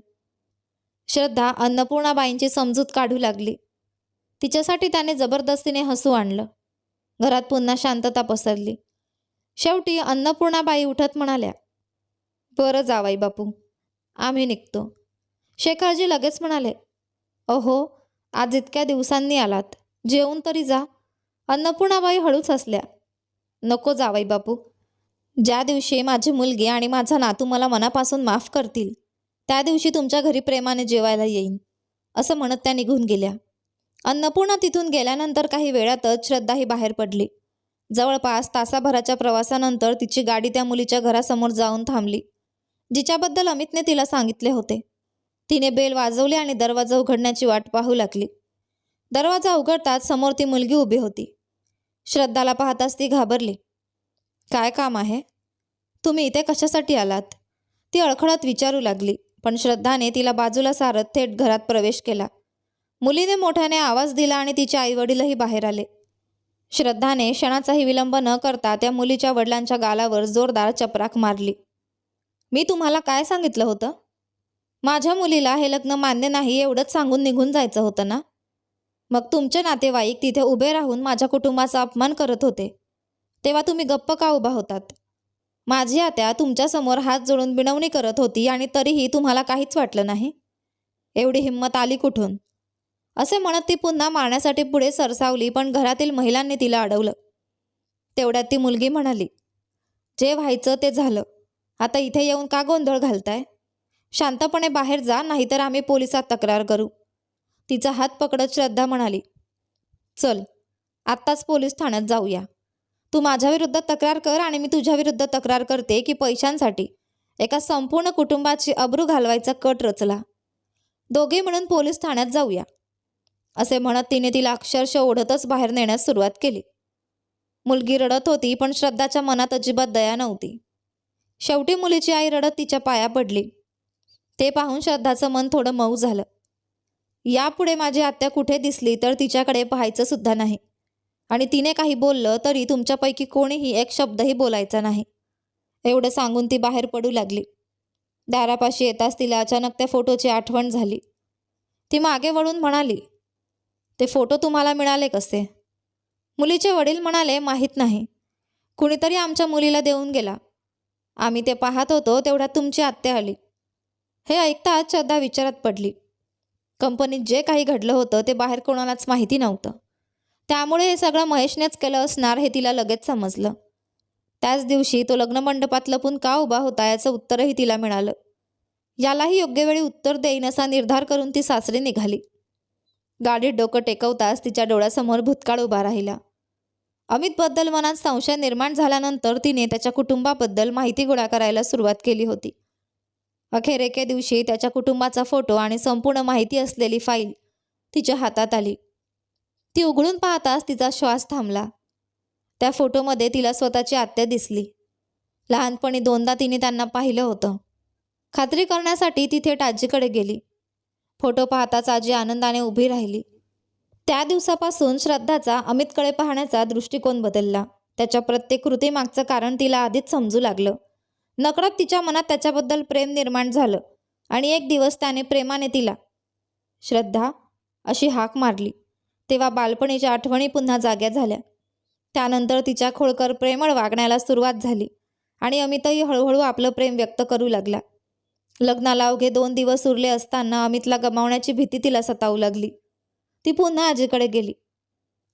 श्रद्धा अन्नपूर्णाबाईंची समजूत काढू लागली. तिच्यासाठी त्याने जबरदस्तीने हसू आणलं. घरात पुन्हा शांतता पसरली. शेवटी अन्नपूर्णाबाई उठत म्हणाल्या, बरं जावाई बापू, आम्ही निघतो. शेखरजी लगेच म्हणाले, अहो, आज इतक्या दिवसांनी आलात, जेवून तरी जा. अन्नपूर्णाबाई हळूच हसल्या. नको जावाई बापू, ज्या दिवशी माझी मुलगी आणि माझा नातू मला मनापासून माफ करतील, त्या दिवशी तुमच्या घरी प्रेमाने जेवायला येईन, असं म्हणत त्या निघून गेल्या. अन्नपूर्णा तिथून गेल्यानंतर काही वेळातच श्रद्धाही बाहेर पडली. जवळपास तासाभराच्या प्रवासानंतर तिची गाडी त्या मुलीच्या घरासमोर जाऊन थांबली, जिच्याबद्दल अमितने तिला सांगितले होते. तिने बेल वाजवली आणि दरवाजा उघडण्याची वाट पाहू लागली. दरवाजा उघडताच समोर ती मुलगी उभी होती. श्रद्धाला पाहताच ती घाबरली. काय काम आहे? तुम्ही इथे कशासाठी आलात? ती अडखळत विचारू लागली, पण श्रद्धाने तिला बाजूला सारत थेट घरात प्रवेश केला. मुलीने मोठ्याने आवाज दिला आणि तिचे आईवडीलही बाहेर आले. श्रद्धाने क्षणाचाही विलंब न करता त्या मुलीच्या वडिलांच्या गालावर जोरदार चपराक मारली. मी तुम्हाला काय सांगितलं होतं? माझ्या मुलीला हे लग्न मान्य नाही एवढंच सांगून निघून जायचं होतं ना? मग तुमचे नातेवाईक तिथे उभे राहून माझ्या कुटुंबाचा अपमान करत होते, तेव्हा तुम्ही गप्प का उभा होतात? माझी आत्या तुमच्यासमोर हात जोडून विनवणी करत होती आणि तरीही तुम्हाला काहीच वाटलं नाही? एवढी हिंमत आली कुठून? असे म्हणत ती पुन्हा मारण्यासाठी पुढे सरसावली, पण घरातील महिलांनी तिला अडवलं. तेवढ्यात ती मुलगी म्हणाली, जे व्हायचं ते झालं. आता इथे येऊन का गोंधळ घालताय? शांतपणे बाहेर जा, नाहीतर आम्ही पोलिसात तक्रार करू. तिचा हात पकडत श्रद्धा म्हणाली, चल आत्ताच पोलीस ठाण्यात जाऊया. तू माझ्याविरुद्ध तक्रार कर आणि मी तुझ्याविरुद्ध तक्रार करते की पैशांसाठी एका संपूर्ण कुटुंबाची अब्रू घालवायचा कट रचला. दोघे मिळून पोलीस ठाण्यात जाऊया. असे म्हणत तिने तिला अक्षरशः ओढतच बाहेर नेण्यास सुरुवात केली. मुलगी रडत होती, पण श्रद्धाच्या मनात अजिबात दया नव्हती. शेवटी मुलीची आई रडत तिच्या पाया पडली. ते पाहून श्रद्धाचं मन थोडं मऊ झालं. यापुढे माझी आत्या कुठे दिसली तर तिच्याकडे पाहायचं सुद्धा नाही, आणि तिने काही बोललं तरी तुमच्यापैकी कोणीही एक शब्दही बोलायचा नाही. एवढं सांगून ती बाहेर पडू लागली. दारापाशी येताच तिला अचानक त्या फोटोची आठवण झाली. ती मागे वळून म्हणाली, ते फोटो तुम्हाला मिळाले कसे? मुलीचे वडील म्हणाले, माहीत नाही, कुणीतरी आमच्या मुलीला देऊन गेला. आम्ही ते पाहत होतो तेवढ्यात तुमची आत्या आली. हे ऐकताच श्रद्धा विचारात पडली. कंपनीत जे काही घडलं होतं ते बाहेर कोणालाच माहिती नव्हतं, त्यामुळे हे सगळं महेशनेच केलं असणार हे तिला लगेच समजलं. त्याच दिवशी तो लग्नमंडपात लपून का उभा होता याचं उत्तरही तिला मिळालं. यालाही योग्य वेळी उत्तर देईन असा निर्धार करून ती सासरी निघाली. गाडीत डोकं टेकवताच तिच्या डोळ्यासमोर भूतकाळ उभा राहिला. अमितबद्दल मनात संशय निर्माण झाल्यानंतर तिने त्याच्या कुटुंबाबद्दल माहिती गोळा करायला सुरुवात केली होती. अखेर एके दिवशी त्याच्या कुटुंबाचा फोटो आणि संपूर्ण माहिती असलेली फाईल तिच्या हातात आली. ती उघडून पाहताच तिचा श्वास थांबला. त्या फोटोमध्ये तिला स्वतःची आत्या दिसली. लहानपणी दोनदा तिने त्यांना पाहिलं होतं. खात्री करण्यासाठी ती थेट आजीकडे गेली. फोटो पाहताच आजी आनंदाने उभी राहिली. त्या दिवसापासून श्रद्धाचा अमितकडे पाहण्याचा दृष्टिकोन बदलला. त्याच्या प्रत्येक कृतीमागचं कारण तिला आधीच समजू लागलं. नकळत तिच्या मनात त्याच्याबद्दल प्रेम निर्माण झालं आणि एक दिवस त्याने प्रेमाने तिला श्रद्धा अशी हाक मारली. तेव्हा बालपणीच्या आठवणी पुन्हा जाग्या झाल्या. त्यानंतर तिच्या खोडकर प्रेमळ वागण्याला सुरुवात झाली आणि अमितही हळूहळू आपलं प्रेम व्यक्त करू लागला. लग्नाला अवघे 2 दिवस उरले असताना अमितला गमावण्याची भीती तिला सतावू लागली. ती पुन्हा आजीकडे गेली.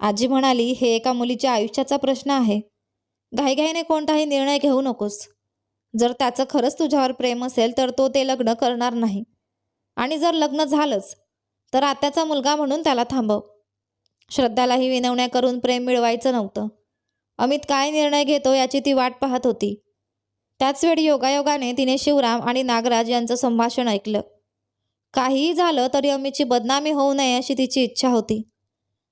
आजी म्हणाली, हे एका मुलीच्या आयुष्याचा प्रश्न आहे. घाईघाईने कोणताही निर्णय घेऊ नकोस. जर त्याचं खरंच तुझ्यावर प्रेम असेल तर तो ते लग्न करणार नाही, आणि जर लग्न झालंच तर आत्याचा मुलगा म्हणून त्याला थांबव. श्रद्धालाही विनवण्या करून प्रेम मिळवायचं नव्हतं. अमित काय निर्णय घेतो याची ती वाट पाहत होती. त्याचवेळी योगायोगाने तिने शिवराम आणि नागराज यांचं संभाषण ऐकलं. काहीही झालं तरी अमितची बदनामी होऊ नये अशी तिची इच्छा होती.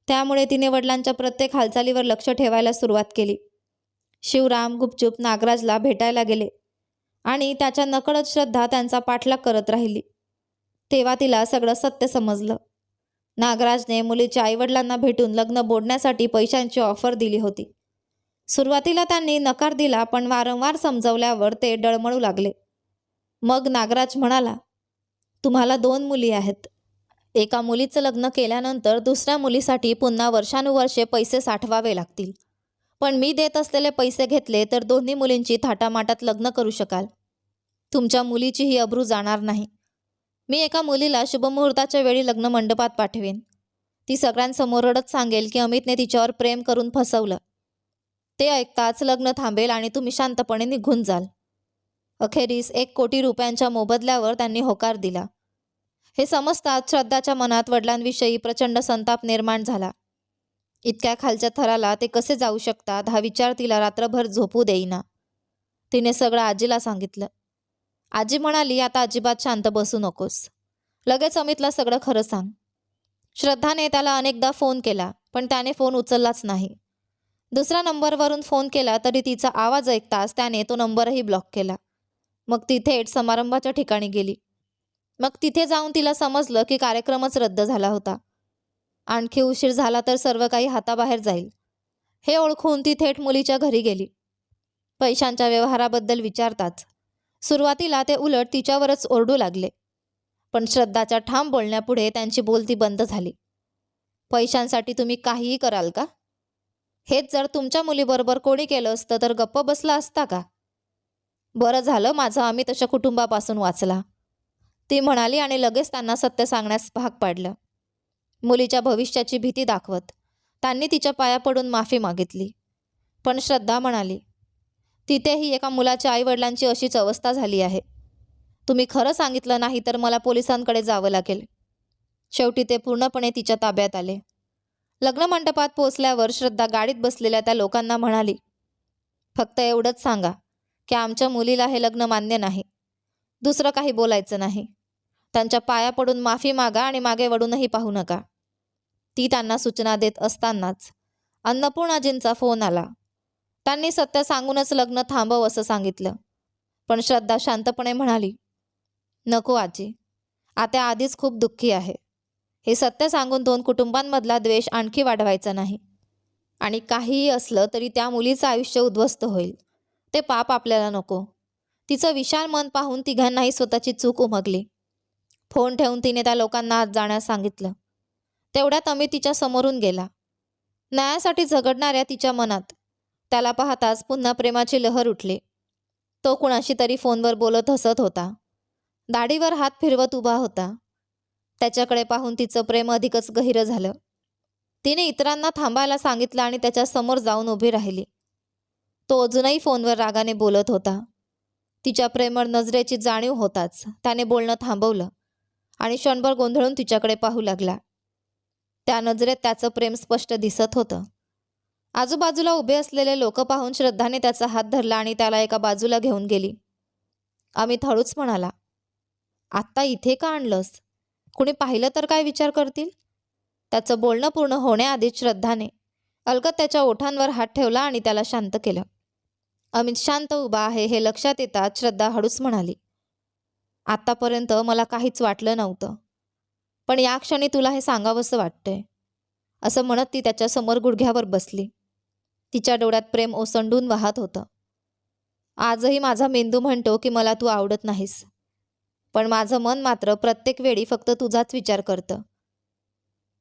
त्यामुळे तिने वडिलांच्या प्रत्येक हालचालीवर लक्ष ठेवायला सुरुवात केली. शिवराम गुपचूप नागराजला भेटायला गेले आणि त्याच्या नकळत श्रद्धा त्यांचा पाठलाग करत राहिली. तेव्हा तिला सगळं सत्य समजलं. नागराजने मुलीच्या आईवडिलांना भेटून लग्न बोलण्यासाठी पैशांची ऑफर दिली होती. सुरुवातीला त्यांनी नकार दिला, पण वारंवार समजवल्यावर ते डळमळू लागले. मग नागराज म्हणाला, तुम्हाला 2 मुली आहेत. एका मुलीचं लग्न केल्यानंतर दुसऱ्या मुलीसाठी पुन्हा वर्षानुवर्षे पैसे साठवावे लागतील. पण मी देत असलेले पैसे घेतले तर दोन्ही मुलींची थाटामाटात लग्न करू शकाल. तुमच्या मुलीची ही अब्रू जाणार नाही. मी एका मुलीला शुभमुहूर्ताच्या वेळी लग्न मंडपात पाठवेन. ती सगळ्यांसमोर रडत सांगेल की अमितने तिच्यावर प्रेम करून फसवलं. ते ऐकताच लग्न थांबेल आणि तुम्ही शांतपणे निघून जाल. अखेरीस 1 कोटी रुपयांच्या मोबदल्यावर त्यांनी होकार दिला. हे समजताच श्रद्धाच्या मनात वडिलांविषयी प्रचंड संताप निर्माण झाला. इतक्या खालच्या थराला ते कसे जाऊ शकतात हा विचार तिला रात्रभर झोपू देईना. तिने सगळं आजीला सांगितलं. आजी म्हणाली, आता अजिबात शांत बसू नकोस. लगेच अमितला सगळं खरं सांग. श्रद्धाने त्याला अनेकदा फोन केला, पण त्याने फोन उचललाच नाही. दुसऱ्या नंबरवरून फोन केला तरी तिचा आवाज ऐकताच त्याने तो नंबरही ब्लॉक केला. मग ती थेट समारंभाच्या ठिकाणी गेली. मग तिथे जाऊन तिला समजलं की कार्यक्रमच रद्द झाला होता. आणखी उशीर झाला तर सर्व काही हाताबाहेर जाईल हे ओळखून ती थेट मुलीच्या घरी गेली. पैशांच्या व्यवहाराबद्दल विचारताच सुरुवातीला ते उलट तिच्यावरच ओरडू लागले. पण श्रद्धाच्या ठाम बोलण्यापुढे त्यांची बोलती बंद झाली. पैशांसाठी तुम्ही काहीही कराल का? हेच जर तुमच्या मुलीबरोबर कोणी केलं असतं तर गप्प बसला असता का? बरं झालं माझा अमित अशा कुटुंबापासून वाचला, ती म्हणाली आणि लगेच त्यांना सत्य सांगण्यास भाग पाडलं. मुलीच्या भविष्याची भीती दाखवत त्यांनी तिच्या पाया पडून माफी मागितली. पण श्रद्धा म्हणाली, तिथेही एका मुलाच्या आईवडिलांची अशीच अवस्था झाली आहे. तुम्ही खरं सांगितलं नाही तर मला पोलिसांकडे जावं लागेल. शेवटी ते पूर्णपणे तिच्या ताब्यात आले. लग्नमंडपात पोचल्यावर श्रद्धा गाडीत बसलेल्या त्या लोकांना म्हणाली, फक्त एवढंच सांगा की आमच्या मुलीला हे लग्न मान्य नाही. दुसरं काही बोलायचं नाही. त्यांच्या पाया पडून माफी मागा आणि मागे वळूनही पाहू नका. ती त्यांना सूचना देत असतानाच अन्नपूर्णाजींचा फोन आला. त्यांनी सत्य सांगूनच लग्न थांबव असं सांगितलं. पण श्रद्धा शांतपणे म्हणाली, नको आजी, आता आधीच खूप दुःखी आहे. हे सत्य सांगून दोन कुटुंबांमधला द्वेष आणखी वाढवायचा नाही. आणि काहीही असलं तरी त्या मुलीचं आयुष्य उद्ध्वस्त होईल. ते पाप आपल्याला नको. तिचं विशाल मन पाहून तिघांनाही स्वतःची चूक उमगली. फोन ठेवून तिने त्या लोकांना आत जाण्यास सांगितलं. तेवढ्यात अमित तिच्या समोरून गेला. न्यायासाठी झगडणाऱ्या तिच्या मनात त्याला पाहताच पुन्हा प्रेमाची लहर उठली. तो कुणाशी तरी फोनवर बोलत हसत होता. दाढीवर हात फिरवत उभा होता. त्याच्याकडे पाहून तिचं प्रेम अधिकच गहिरं झालं. तिने इतरांना थांबायला सांगितलं आणि त्याच्या समोर जाऊन उभी राहिली. तो अजूनही फोनवर रागाने बोलत होता. तिच्या प्रेमळ नजरेची जाणीव होताच त्याने बोलणं थांबवलं आणि क्षणभर गोंधळून तिच्याकडे पाहू लागला. त्या नजरेत त्याचं प्रेम स्पष्ट दिसत होतं. आजूबाजूला उभे असलेले लोक पाहून श्रद्धाने त्याचा हात धरला आणि त्याला एका बाजूला घेऊन गेली. अमित हळूच म्हणाला, आत्ता इथे का आणलंस? कुणी पाहिलं तर काय विचार करतील? त्याचं बोलणं पूर्ण होण्याआधीच श्रद्धाने अलगद त्याच्या ओठांवर हात ठेवला आणि त्याला शांत केलं. अमित शांत उभा आहे हे लक्षात येताच श्रद्धा हळूच म्हणाली, आत्तापर्यंत मला काहीच वाटलं नव्हतं, पण या क्षणी तुला हे सांगावंसं वाटतंय. असं म्हणत ती त्याच्यासमोर गुडघ्यावर बसली. तिच्या डोळ्यात प्रेम ओसंडून वाहत होतं. आजही माझा मेंदू म्हणतो की मला तू आवडत नाहीस, पण माझं मन मात्र प्रत्येक वेळी फक्त तुझाच विचार करतं.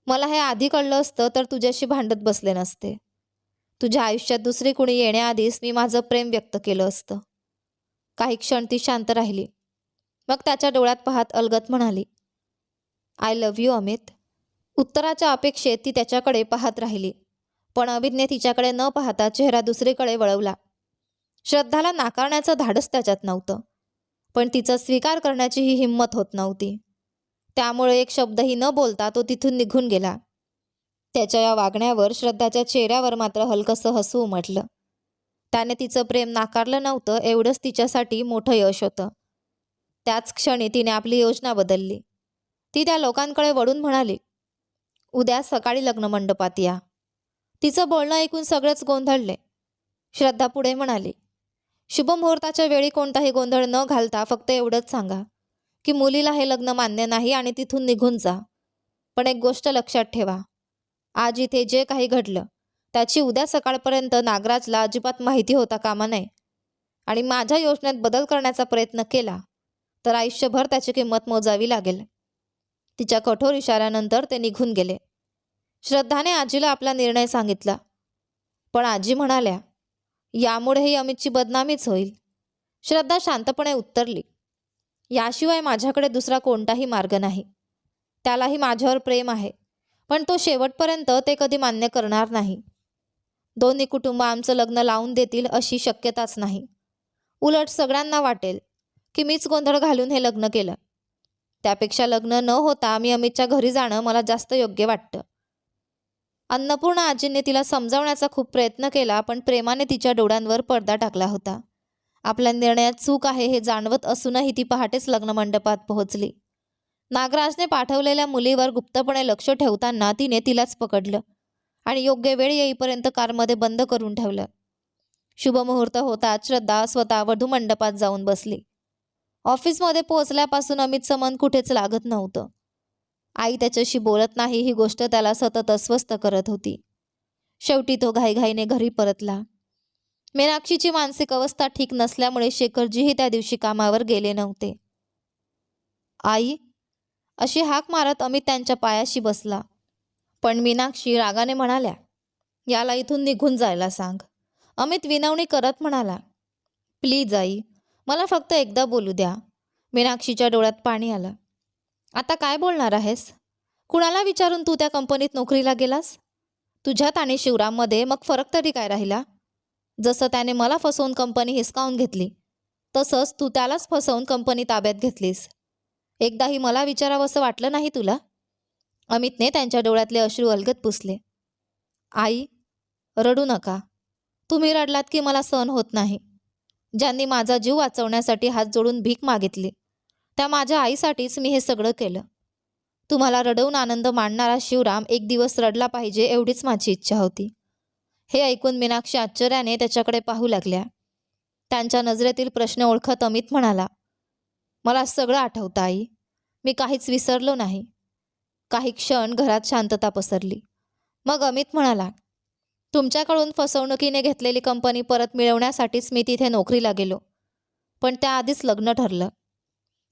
मला हे आधी कळलं असतं तर तुझ्याशी भांडत बसले नसते. तुझ्या आयुष्यात दुसरी कुणी येण्याआधीच मी माझं प्रेम व्यक्त केलं असतं. काही क्षण ती शांत राहिली. मग त्याच्या डोळ्यात पाहत अलगद म्हणाली, आय लव्ह यू अमित. उत्तराच्या अपेक्षेत ती त्याच्याकडे पाहत राहिली. पण अमितने तिच्याकडे न पाहता चेहरा दुसरीकडे वळवला. श्रद्धाला नाकारण्याचं धाडस त्याच्यात नव्हतं, पण तिचा स्वीकार करण्याचीही हिंमत होत नव्हती. त्यामुळे एक शब्दही न बोलता तो तिथून निघून गेला. त्याच्या या वागण्यावर श्रद्धाच्या चेहऱ्यावर मात्र हलकंसं हसू उमटलं. त्याने तिचं प्रेम नाकारलं नव्हतं एवढंच तिच्यासाठी मोठं यश होतं. त्याच क्षणी तिने आपली योजना बदलली. ती त्या लोकांकडे वळून म्हणाली, उद्या सकाळी लग्नमंडपात या. तिचं बोलणं ऐकून सगळेच गोंधळले. श्रद्धा पुढे म्हणाली, शुभमुहूर्ताच्या वेळी कोणताही गोंधळ न घालता फक्त एवढंच सांगा की मुलीला हे लग्न मान्य नाही आणि तिथून निघून जा. पण एक गोष्ट लक्षात ठेवा, आज इथे जे काही घडलं त्याची उद्या सकाळपर्यंत नागराजला अजिबात माहिती होता कामा नये. आणि माझ्या योजनेत बदल करण्याचा प्रयत्न केला तर आयुष्यभर त्याची किंमत मोजावी लागेल. तिच्या कठोर इशाऱ्यानंतर ते निघून गेले. श्रद्धाने आजीला आपला निर्णय सांगितला. पण आजी म्हणाल्या, यामुळेही अमितची बदनामीच होईल. श्रद्धा शांतपणे उत्तरली, याशिवाय माझ्याकडे दुसरा कोणताही मार्ग नाही. त्यालाही माझ्यावर प्रेम आहे, पण तो शेवटपर्यंत ते कधी मान्य करणार नाही. दोन्ही कुटुंब आमचं लग्न लावून देतील अशी शक्यताच नाही. उलट सगळ्यांना वाटेल की मीच गोंधळ घालून हे लग्न केलं. त्यापेक्षा लग्न न होता मी अमितच्या घरी जाणं मला जास्त योग्य वाटतं. अन्नपूर्णा आजींनी तिला समजावण्याचा खूप प्रयत्न केला, पण प्रेमाने तिच्या डोळ्यांवर पडदा टाकला होता. आपल्या निर्णयात चूक आहे हे जाणवत असूनही ती पहाटेच लग्नमंडपात पोहोचली. नागराजने पाठवलेल्या मुलीवर गुप्तपणे लक्ष ठेवताना तिने तिलाच पकडलं आणि योग्य वेळ येईपर्यंत कारमध्ये बंद करून ठेवलं. शुभमुहूर्त होताच श्रद्धा स्वतः वधूमंडपात जाऊन बसली. ऑफिसमध्ये पोहोचल्यापासून अमितचं मन कुठेच लागत नव्हतं. आई त्याच्याशी बोलत नाही ही गोष्ट त्याला सतत अस्वस्थ करत होती. शेवटी तो घाईघाईने घरी परतला. मीनाक्षीची मानसिक अवस्था ठीक नसल्यामुळे शेखरजीही त्या दिवशी कामावर गेले नव्हते. आई अशी हाक मारत अमित त्यांच्या पायाशी बसला. पण मीनाक्षी रागाने म्हणाल्या, याला इथून निघून जायला सांग. अमित विनवणी करत म्हणाला, प्लीज आई, मला फक्त एकदा बोलू द्या. मीनाक्षीच्या डोळ्यात पाणी आलं. आता काय बोलणार आहेस? कुणाला विचारून तू त्या कंपनीत नोकरीला गेलास? तुझ्यात आणि शिवराममध्ये मग फरक तरी काय राहिला? जसं त्याने मला फसवून कंपनी हिसकावून घेतली, तसंच तू त्यालाच फसवून कंपनी ताब्यात घेतलीस. एकदाही मला विचारावंसं वाटलं नाही तुला? अमितने त्यांच्या डोळ्यातले अश्रू अलगद पुसले. आई, रडू नका. तुम्ही रडलात की मला सहन होत नाही. ज्यांनी माझा जीव वाचवण्यासाठी हात जोडून भीक मागितली, त्या माझ्या आईसाठीच मी हे सगळं केलं. तुम्हाला रडवून आनंद माणणारा शिवराम एक दिवस रडला पाहिजे एवढीच माझी इच्छा होती. हे ऐकून मीनाक्षी आश्चर्याने त्याच्याकडे पाहू लागल्या. त्यांच्या नजरेतील प्रश्न ओळखत अमित म्हणाला, मला सगळं आठवतं आई. मी काहीच विसरलो नाही. काही क्षण घरात शांतता पसरली. मग अमित म्हणाला, तुमच्याकडून फसवणुकीने घेतलेली कंपनी परत मिळवण्यासाठीच मी तिथे नोकरीला गेलो. पण त्याआधीच लग्न ठरलं.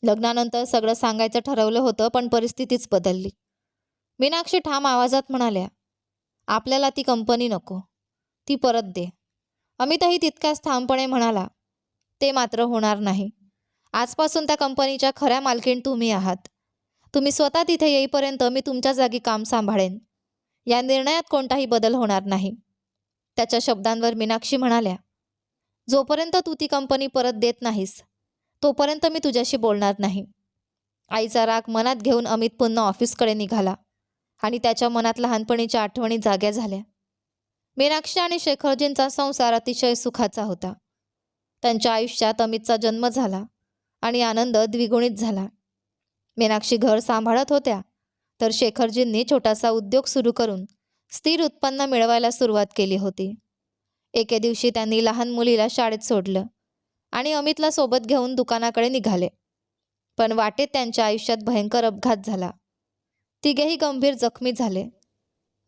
लग्नानंतर सगळं सांगायचं ठरवलं होतं, पण परिस्थितीच बदलली. मीनाक्षी ठाम आवाजात म्हणाल्या, आपल्याला ती कंपनी नको, ती परत दे. अमितही तितक्याच ठामपणे म्हणाला, ते मात्र होणार नाही. आजपासून त्या कंपनीच्या खऱ्या मालकीण तुम्ही आहात. तुम्ही स्वतः तिथे येईपर्यंत मी तुमच्या जागी काम सांभाळेन. या निर्णयात कोणताही बदल होणार नाही. त्याच्या शब्दांवर मीनाक्षी म्हणाल्या, जोपर्यंत तू ती कंपनी परत देत नाहीस, तोपर्यंत मी तुझ्याशी बोलणार नाही. आईचा राग मनात घेऊन अमित पुन्हा ऑफिसकडे निघाला आणि त्याच्या मनात लहानपणीच्या आठवणी जाग्या झाल्या. मीनाक्षी आणि शेखरजींचा संसार अतिशय सुखाचा होता. त्यांच्या आयुष्यात अमितचा जन्म झाला आणि आनंद द्विगुणित झाला. मीनाक्षी घर सांभाळत होत्या, तर शेखरजींनी छोटासा उद्योग सुरू करून स्थिर उत्पन्न मिळवायला सुरुवात केली होती. एके दिवशी त्यांनी लहान मुलीला शाळेत सोडलं आणि अमितला सोबत घेऊन दुकानाकडे निघाले. पण वाटेत त्यांच्या आयुष्यात भयंकर अपघात झाला. तिघेही गंभीर जखमी झाले.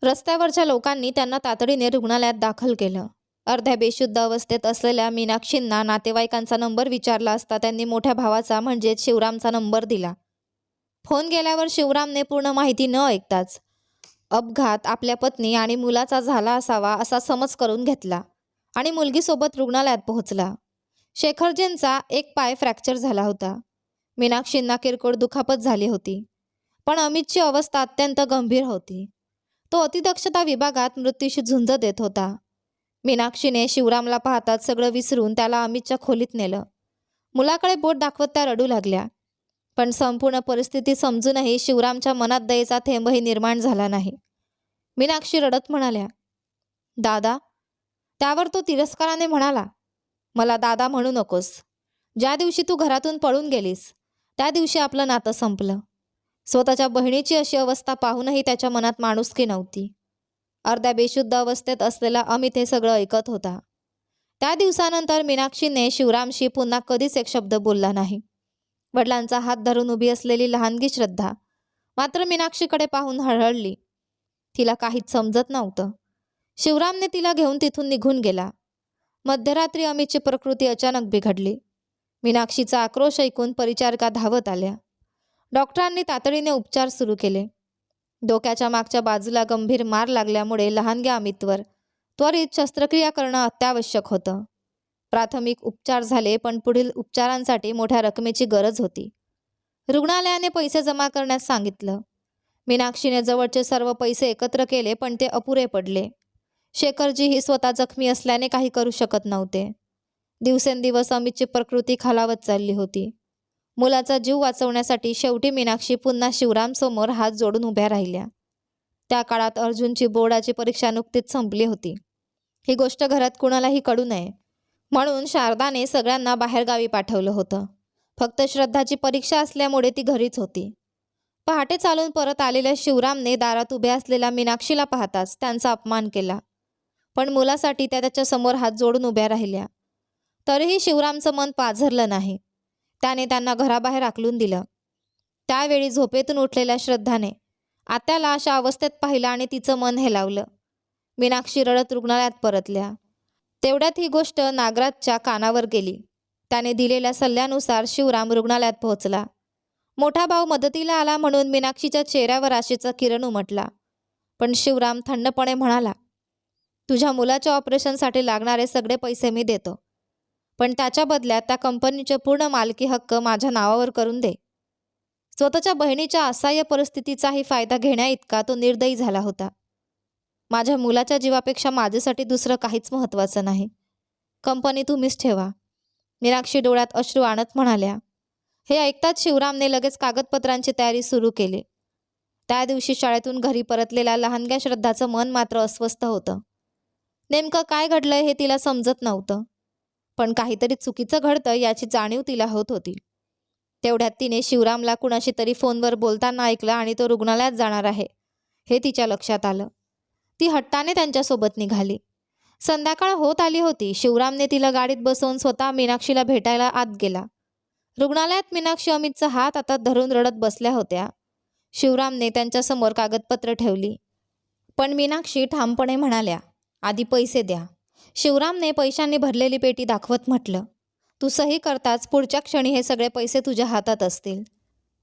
रस्त्यावरच्या लोकांनी त्यांना तातडीने रुग्णालयात दाखल केलं. अर्ध्या बेशुद्ध अवस्थेत असलेल्या मीनाक्षींना नातेवाईकांचा नंबर विचारला असता त्यांनी मोठ्या भावाचा म्हणजेच शिवरामचा नंबर दिला. फोन गेल्यावर शिवरामने पूर्ण माहिती न ऐकताच अपघात आपल्या पत्नी आणि मुलाचा झाला असावा असा समज करून घेतला आणि मुलगीसोबत रुग्णालयात पोहोचला. शेखरजींचा एक पाय फ्रॅक्चर झाला होता. मीनाक्षींना किरकोळ दुखापत झाली होती, पण अमितची अवस्था अत्यंत गंभीर होती. तो अतिदक्षता विभागात मृत्यूशी झुंज देत होता. मीनाक्षीने शिवरामला पाहताच सगळं विसरून त्याला अमितच्या खोलीत नेलं. मुलाकडे बोट दाखवत त्या रडू लागल्या. पण संपूर्ण परिस्थिती समजूनही शिवरामच्या मनात दयेचा थेंबही निर्माण झाला नाही. मीनाक्षी रडत म्हणाल्या, दादा. त्यावर तो तिरस्काराने म्हणाला, मला दादा म्हणू नकोस. ज्या दिवशी तू घरातून पळून गेलीस, त्या दिवशी आपलं नातं संपलं. स्वतःच्या बहिणीची अशी अवस्था पाहूनही त्याच्या मनात माणुसकी नव्हती. अर्ध्या बेशुद्ध अवस्थेत असलेला अमित हे सगळं ऐकत होता. त्या दिवसानंतर मीनाक्षीने शिवरामशी पुन्हा कधीच एक शब्द बोलला नाही. वडिलांचा हात धरून उभी असलेली लहानगी श्रद्धा मात्र मीनाक्षीकडे पाहून हळहळली. तिला काहीच समजत नव्हतं. शिवरामने तिला घेऊन तिथून निघून गेला. मध्यरात्री अमितची प्रकृती अचानक बिघडली. मीनाक्षीचा आक्रोश ऐकून परिचारिका धावत आल्या. डॉक्टरांनी तातडीने उपचार सुरू केले. डोक्याच्या मागच्या बाजूला गंभीर मार लागल्यामुळे लहानग्या अमितवर त्वरित शस्त्रक्रिया करणं अत्यावश्यक होतं. प्राथमिक उपचार झाले, पण पुढील उपचारांसाठी मोठ्या रकमेची गरज होती. रुग्णालयाने पैसे जमा करण्यास सांगितलं. मीनाक्षीने जवळचे सर्व पैसे एकत्र केले, पण ते अपुरे पडले. शेखरजीही स्वतः जखमी असल्याने काही करू शकत नव्हते. दिवसेंदिवस अमितची प्रकृती खालावत चालली होती. मुलाचा जीव वाचवण्यासाठी शेवटी मीनाक्षी पुन्हा शिवरामसमोर हात जोडून उभ्या राहिल्या. त्या काळात अर्जुनची बोर्डाची परीक्षा नुकतीच संपली होती. ही गोष्ट घरात कुणालाही कळू नये म्हणून शारदाने सगळ्यांना बाहेरगावी पाठवलं होतं. फक्त श्रद्धाची परीक्षा असल्यामुळे ती घरीच होती. पहाटे चालून परत आलेल्या शिवरामने दारात उभ्या असलेल्या मीनाक्षीला पाहताच त्यांचा अपमान केला. पण मुलासाठी त्या त्याच्या समोर हात जोडून उभ्या राहिल्या. तरीही शिवरामचं मन पाझरलं नाही. त्याने त्यांना घराबाहेर हाकलून दिलं. त्यावेळी झोपेतून उठलेल्या श्रद्धाने आत्याला अशा अवस्थेत पाहिलं आणि तिचं मन हेलावलं. मीनाक्षी रडत रुग्णालयात परतल्या. तेवढ्यात ही गोष्ट नागराजच्या कानावर गेली. त्याने दिलेल्या सल्ल्यानुसार शिवराम रुग्णालयात पोहोचला. मोठा भाऊ मदतीला आला म्हणून मीनाक्षीच्या चेहऱ्यावर आशेचा किरण उमटला. पण शिवराम थंडपणे म्हणाला, तुझ्या मुलाच्या ऑपरेशनसाठी लागणारे सगळे पैसे मी देतो, पण त्याच्या बदल्यात त्या कंपनीचे पूर्ण मालकी हक्क माझ्या नावावर करून दे. स्वतःच्या बहिणीच्या असहाय्य परिस्थितीचाही फायदा घेण्याइतका तो निर्दयी झाला होता. माझ्या मुलाच्या जीवापेक्षा माझ्यासाठी दुसरं काहीच महत्त्वाचं नाही. कंपनी तुम्हीच ठेवा. मीनाक्षी डोळ्यात अश्रू आणत म्हणाल्या. हे ऐकताच शिवरामने लगेच कागदपत्रांची तयारी सुरू केली. त्या दिवशी शाळेतून घरी परतलेल्या लहानग्या श्रद्धाचं मन मात्र अस्वस्थ होतं. नेमकं काय घडलंय हे तिला समजत नव्हतं, पण काहीतरी चुकीचं घडतं याची जाणीव तिला होत होती. तेवढ्यात तिने शिवरामला कुणाशी तरी फोनवर बोलताना ऐकलं आणि तो रुग्णालयात जाणार आहे हे तिच्या लक्षात आलं. ती हट्टाने त्यांच्यासोबत निघाली. संध्याकाळ होत आली होती. शिवरामने तिला गाडीत बसवून स्वतः मीनाक्षीला भेटायला आत गेला. रुग्णालयात मीनाक्षी अमितचा हात हातात धरून रडत बसल्या होत्या. शिवरामने त्यांच्यासमोर कागदपत्र ठेवली, पण मीनाक्षी ठामपणे म्हणाल्या, आधी पैसे द्या. शिवरामने पैशांनी भरलेली पेटी दाखवत म्हटलं, तू सही करताच पुढच्या क्षणी हे सगळे पैसे तुझ्या हातात असतील.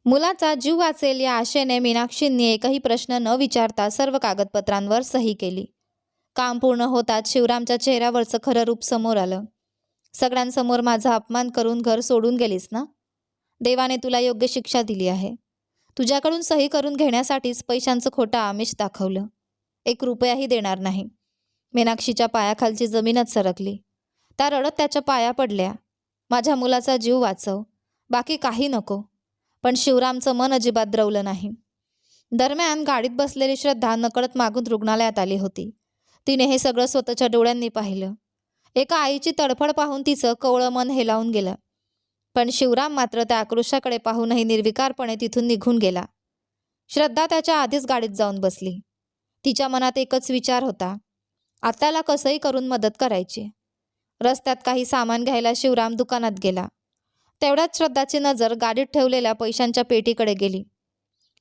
मुलाचा जीव वाचेल या आशेने मीनाक्षींनी एकही प्रश्न न विचारता सर्व कागदपत्रांवर सही केली. काम पूर्ण होताच शिवरामच्या चेहऱ्यावरचं खरं रूप समोर आलं. सगळ्यांसमोर माझा अपमान करून घर सोडून गेलीस ना? देवाने तुला योग्य शिक्षा दिली आहे. तुझ्याकडून सही करून घेण्यासाठीच पैशांचं खोटं आमिष दाखवलं. 1 रुपयाही देणार नाही. मीनाक्षीच्या पायाखालची जमीनच सरकली. त्या रडत त्याच्या पाया पडल्या. माझ्या मुलाचा जीव वाचव, बाकी काही नको. पण शिवरामचं मन अजिबात द्रवलं नाही. दरम्यान गाडीत बसलेली श्रद्धा नकळत मागून रुग्णालयात आली होती. तिने हे सगळं स्वतःच्या डोळ्यांनी पाहिलं. एका आईची तडफड पाहून तिचं कवळं मन हेलावून गेलं. पण शिवराम मात्र त्या आक्रोशाकडे पाहूनही निर्विकारपणे तिथून निघून गेला. श्रद्धा त्याच्या आधीच गाडीत जाऊन बसली. तिच्या मनात एकच विचार होता, आत्याला कसंही करून मदत करायची. रस्त्यात काही सामान घ्यायला शिवराम दुकानात गेला. तेवढ्यात श्रद्धाची नजर गाडीत ठेवलेल्या पैशांच्या पेटीकडे गेली.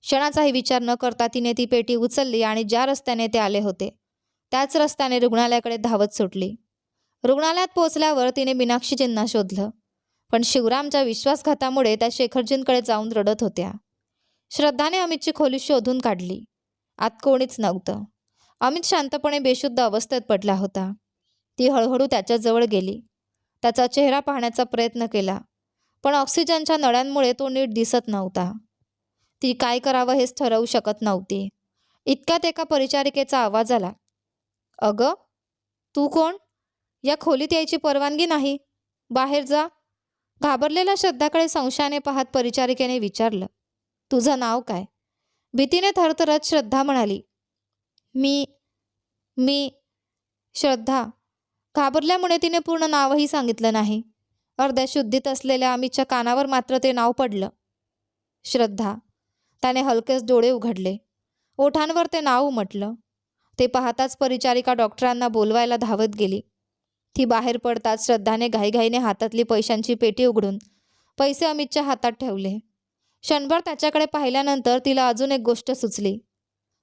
क्षणाचाही विचार न करता तिने ती पेटी उचलली आणि ज्या रस्त्याने ते आले होते त्याच रस्त्याने रुग्णालयाकडे धावत सुटली. रुग्णालयात पोहोचल्यावर तिने मीनाक्षीजींना शोधलं, पण शिवरामच्या विश्वासघातामुळे त्या शेखरजींकडे जाऊन रडत होत्या. श्रद्धाने अमितची खोली शोधून काढली. आत कोणीच नव्हतं. अमित शांतपणे बेशुद्ध अवस्थेत पडला होता. ती हळूहळू त्याच्याजवळ गेली. त्याचा चेहरा पाहण्याचा प्रयत्न केला, पण ऑक्सिजनच्या नळ्यांमुळे तो नीट दिसत नव्हता. ती काय करावं हेच ठरवू शकत नव्हती. इतक्यात एका परिचारिकेचा आवाज आला, अगं, तू कोण? या खोलीत यायची परवानगी नाही. बाहेर जा. घाबरलेल्या श्रद्धाकडे संशयाने पाहत परिचारिकेने विचारलं, तुझं नाव काय? भीतीने थरथरत श्रद्धा म्हणाली, मी श्रद्धा. घाबरल्यामुळे तिने पूर्ण नावही सांगितलं नाही. अर्ध्या शुद्धीत असलेल्या अमितच्या कानावर मात्र ते नाव पडलं, श्रद्धा. त्याने हलकेच डोळे उघडले. ओठांवर ते नाव उमटलं. ते पाहताच परिचारिका डॉक्टरांना बोलवायला धावत गेली. ती बाहेर पडताच श्रद्धाने घाईघाईने हातातली पैशांची पेटी उघडून पैसे अमितच्या हातात ठेवले. क्षणभर त्याच्याकडे पाहिल्यानंतर तिला अजून एक गोष्ट सुचली.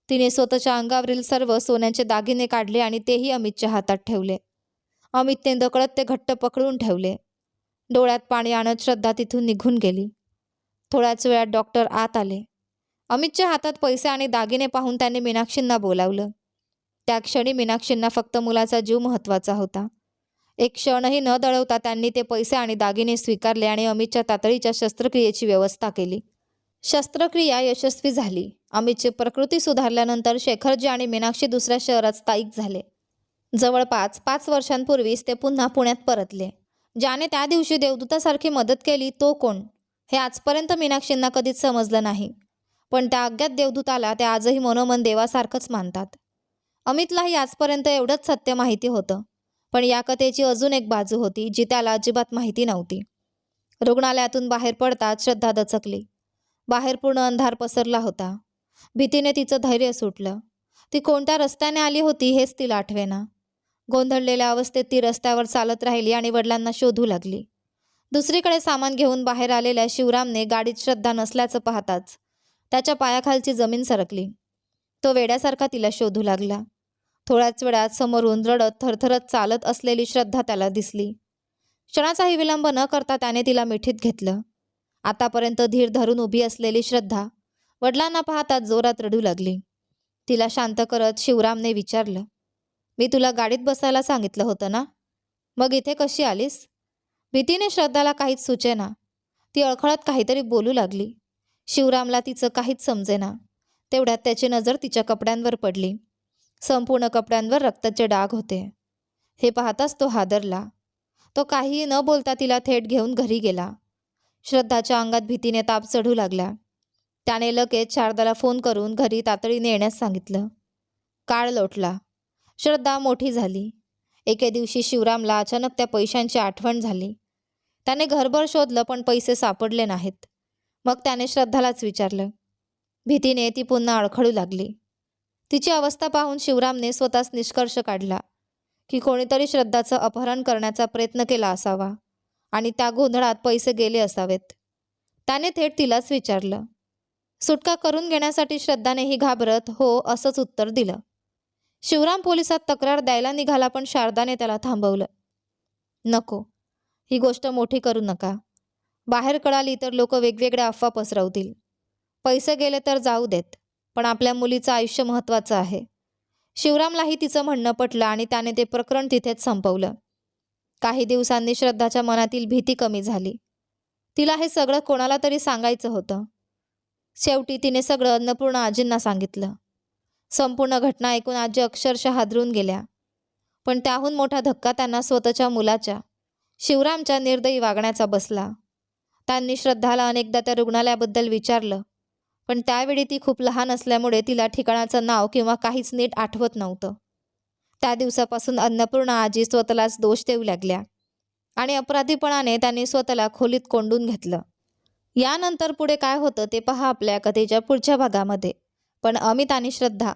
तिने स्वतःच्या अंगावरील सर्व सोन्याचे दागिने काढले आणि तेही अमितच्या हातात ठेवले. अमितने दकळत ते घट्ट पकडून ठेवले. डोळ्यात पाणी आणत श्रद्धा तिथून निघून गेली. थोड्याच वेळात डॉक्टर आत आले. अमितच्या हातात पैसे आणि दागिने पाहून त्याने मीनाक्षींना बोलावलं. त्या क्षणी मीनाक्षींना फक्त मुलाचा जीव महत्त्वाचा होता. एक क्षणही न दळवता त्यांनी ते पैसे आणि दागिने स्वीकारले आणि अमितच्या तातडीच्या शस्त्रक्रियेची व्यवस्था केली. शस्त्रक्रिया यशस्वी झाली. अमितची प्रकृती सुधारल्यानंतर शेखरजी आणि मीनाक्षी दुसऱ्या शहरात स्थायिक झाले. जवळपास 5 वर्षांपूर्वीच ते पुन्हा पुण्यात परतले. ज्याने त्या दिवशी देवदूतासारखी मदत केली तो कोण हे आजपर्यंत मीनाक्षींना कधीच समजलं नाही. पण त्या अज्ञात देवदूताला त्या आजही मनोमन देवासारखंच मानतात. अमितलाही आजपर्यंत एवढंच सत्य माहिती होतं. पण या कथेची अजून एक बाजू होती जी त्याला अजिबात माहिती नव्हती. रुग्णालयातून बाहेर पडताच श्रद्धा दचकली. बाहेर पूर्ण अंधार पसरला होता. भीतीने तिचं धैर्य सुटलं. ती कोणत्या रस्त्याने आली होती हेच तिला आठवेना. गोंधळलेल्या अवस्थेत ती रस्त्यावर चालत राहिली आणि वडिलांना शोधू लागली. दुसरीकडे सामान घेऊन बाहेर आलेल्या शिवरामने गाडीत श्रद्धा नसल्याचं पाहताच त्याच्या पायाखालची जमीन सरकली. तो वेड्यासारखा तिला शोधू लागला. थोड्याच वेळात समोरून रडत थरथरत चालत असलेली श्रद्धा त्याला दिसली. क्षणाचाही विलंब न करता त्याने तिला मिठीत घेतलं. आतापर्यंत धीर धरून उभी असलेली श्रद्धा वडिलांना पाहताच जोरात रडू लागली. तिला शांत करत शिवरामने विचारलं, मी तुला गाडीत बसायला सांगितलं होतं ना, मग इथे कशी आलीस? भीतीने श्रद्धाला काहीच सुचेना. ती अळखळत काहीतरी बोलू लागली. शिवरामला तिचं काहीच समजेना. तेवढ्यात त्याची नजर तिच्या कपड्यांवर पडली. संपूर्ण कपड्यांवर रक्ताचे डाग होते. हे पाहताच तो हादरला. तो काहीही न बोलता तिला थेट घेऊन घरी गेला. श्रद्धाच्या अंगात भीतीने ताप चढू लागला. त्याने लगेच शारदाला फोन करून घरी तातडीने येण्यास सांगितलं. काळ लोटला. श्रद्धा मोठी झाली. एके दिवशी शिवरामला अचानक त्या पैशांची आठवण झाली. त्याने घरभर शोधलं पण पैसे सापडले नाहीत. मग त्याने श्रद्धालाच विचारलं. भीतीने ती पुन्हा अडखळू लागली. तिची अवस्था पाहून शिवरामने स्वतःच निष्कर्ष काढला की कोणीतरी श्रद्धाचं अपहरण करण्याचा प्रयत्न केला असावा आणि त्या गोंधळात पैसे गेले असावेत. त्याने थेट तिलाच विचारलं. सुटका करून घेण्यासाठी श्रद्धानेही घाबरत हो असंच उत्तर दिलं. शिवराम पोलिसात तक्रार द्यायला निघाला पण शारदाने त्याला थांबवलं. नको, ही गोष्ट मोठी करू नका. बाहेर कळाली तर लोक वेगवेगळ्या अफवा पसरवतील. पैसे गेले तर जाऊ देत, पण आपल्या मुलीचं आयुष्य महत्त्वाचं आहे. शिवरामलाही तिचं म्हणणं पटलं आणि त्याने ते प्रकरण तिथेच संपवलं. काही दिवसांनी श्रद्धाच्या मनातील भीती कमी झाली. तिला हे सगळं कोणाला तरी सांगायचं होतं. शेवटी तिने सगळं अन्नपूर्णा आजींना सांगितलं. संपूर्ण घटना ऐकून आजी अक्षरशः हादरून गेल्या. पण त्याहून मोठा धक्का त्यांना स्वतःच्या मुलाच्या, शिवरामच्या निर्दयी वागण्याचा बसला. त्यांनी श्रद्धाला अनेकदा त्या रुग्णालयाबद्दल विचारलं, पण त्यावेळी ती खूप लहान असल्यामुळे तिला ठिकाणाचं नाव किंवा काहीच नीट आठवत नव्हतं. त्या दिवसापासून अन्नपूर्णा आजी स्वतःलाच दोष देऊ लागल्या आणि अपराधीपणाने त्यांनी स्वतःला खोलीत कोंडून घेतलं. यानंतर पुढे काय होतं ते पहा आपल्या कथेच्या पुढच्या भागामध्ये. पण अमित आणि श्रद्धा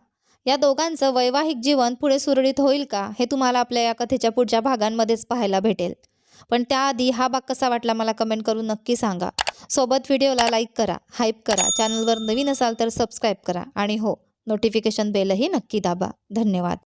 या दोघांचं वैवाहिक जीवन पुढे सुरळीत होईल का हे तुम्हाला आपल्या या कथेच्या पुढच्या भागांमध्येच पाहायला भेटेल. पण त्याआधी हा भाग कसा वाटला मला कमेंट करून नक्की सांगा. सोबत व्हिडिओला लाईक करा, हाईप करा, चॅनलवर नवीन असाल तर सबस्क्राईब करा आणि हो, नोटिफिकेशन बेलही नक्की दाबा. धन्यवाद.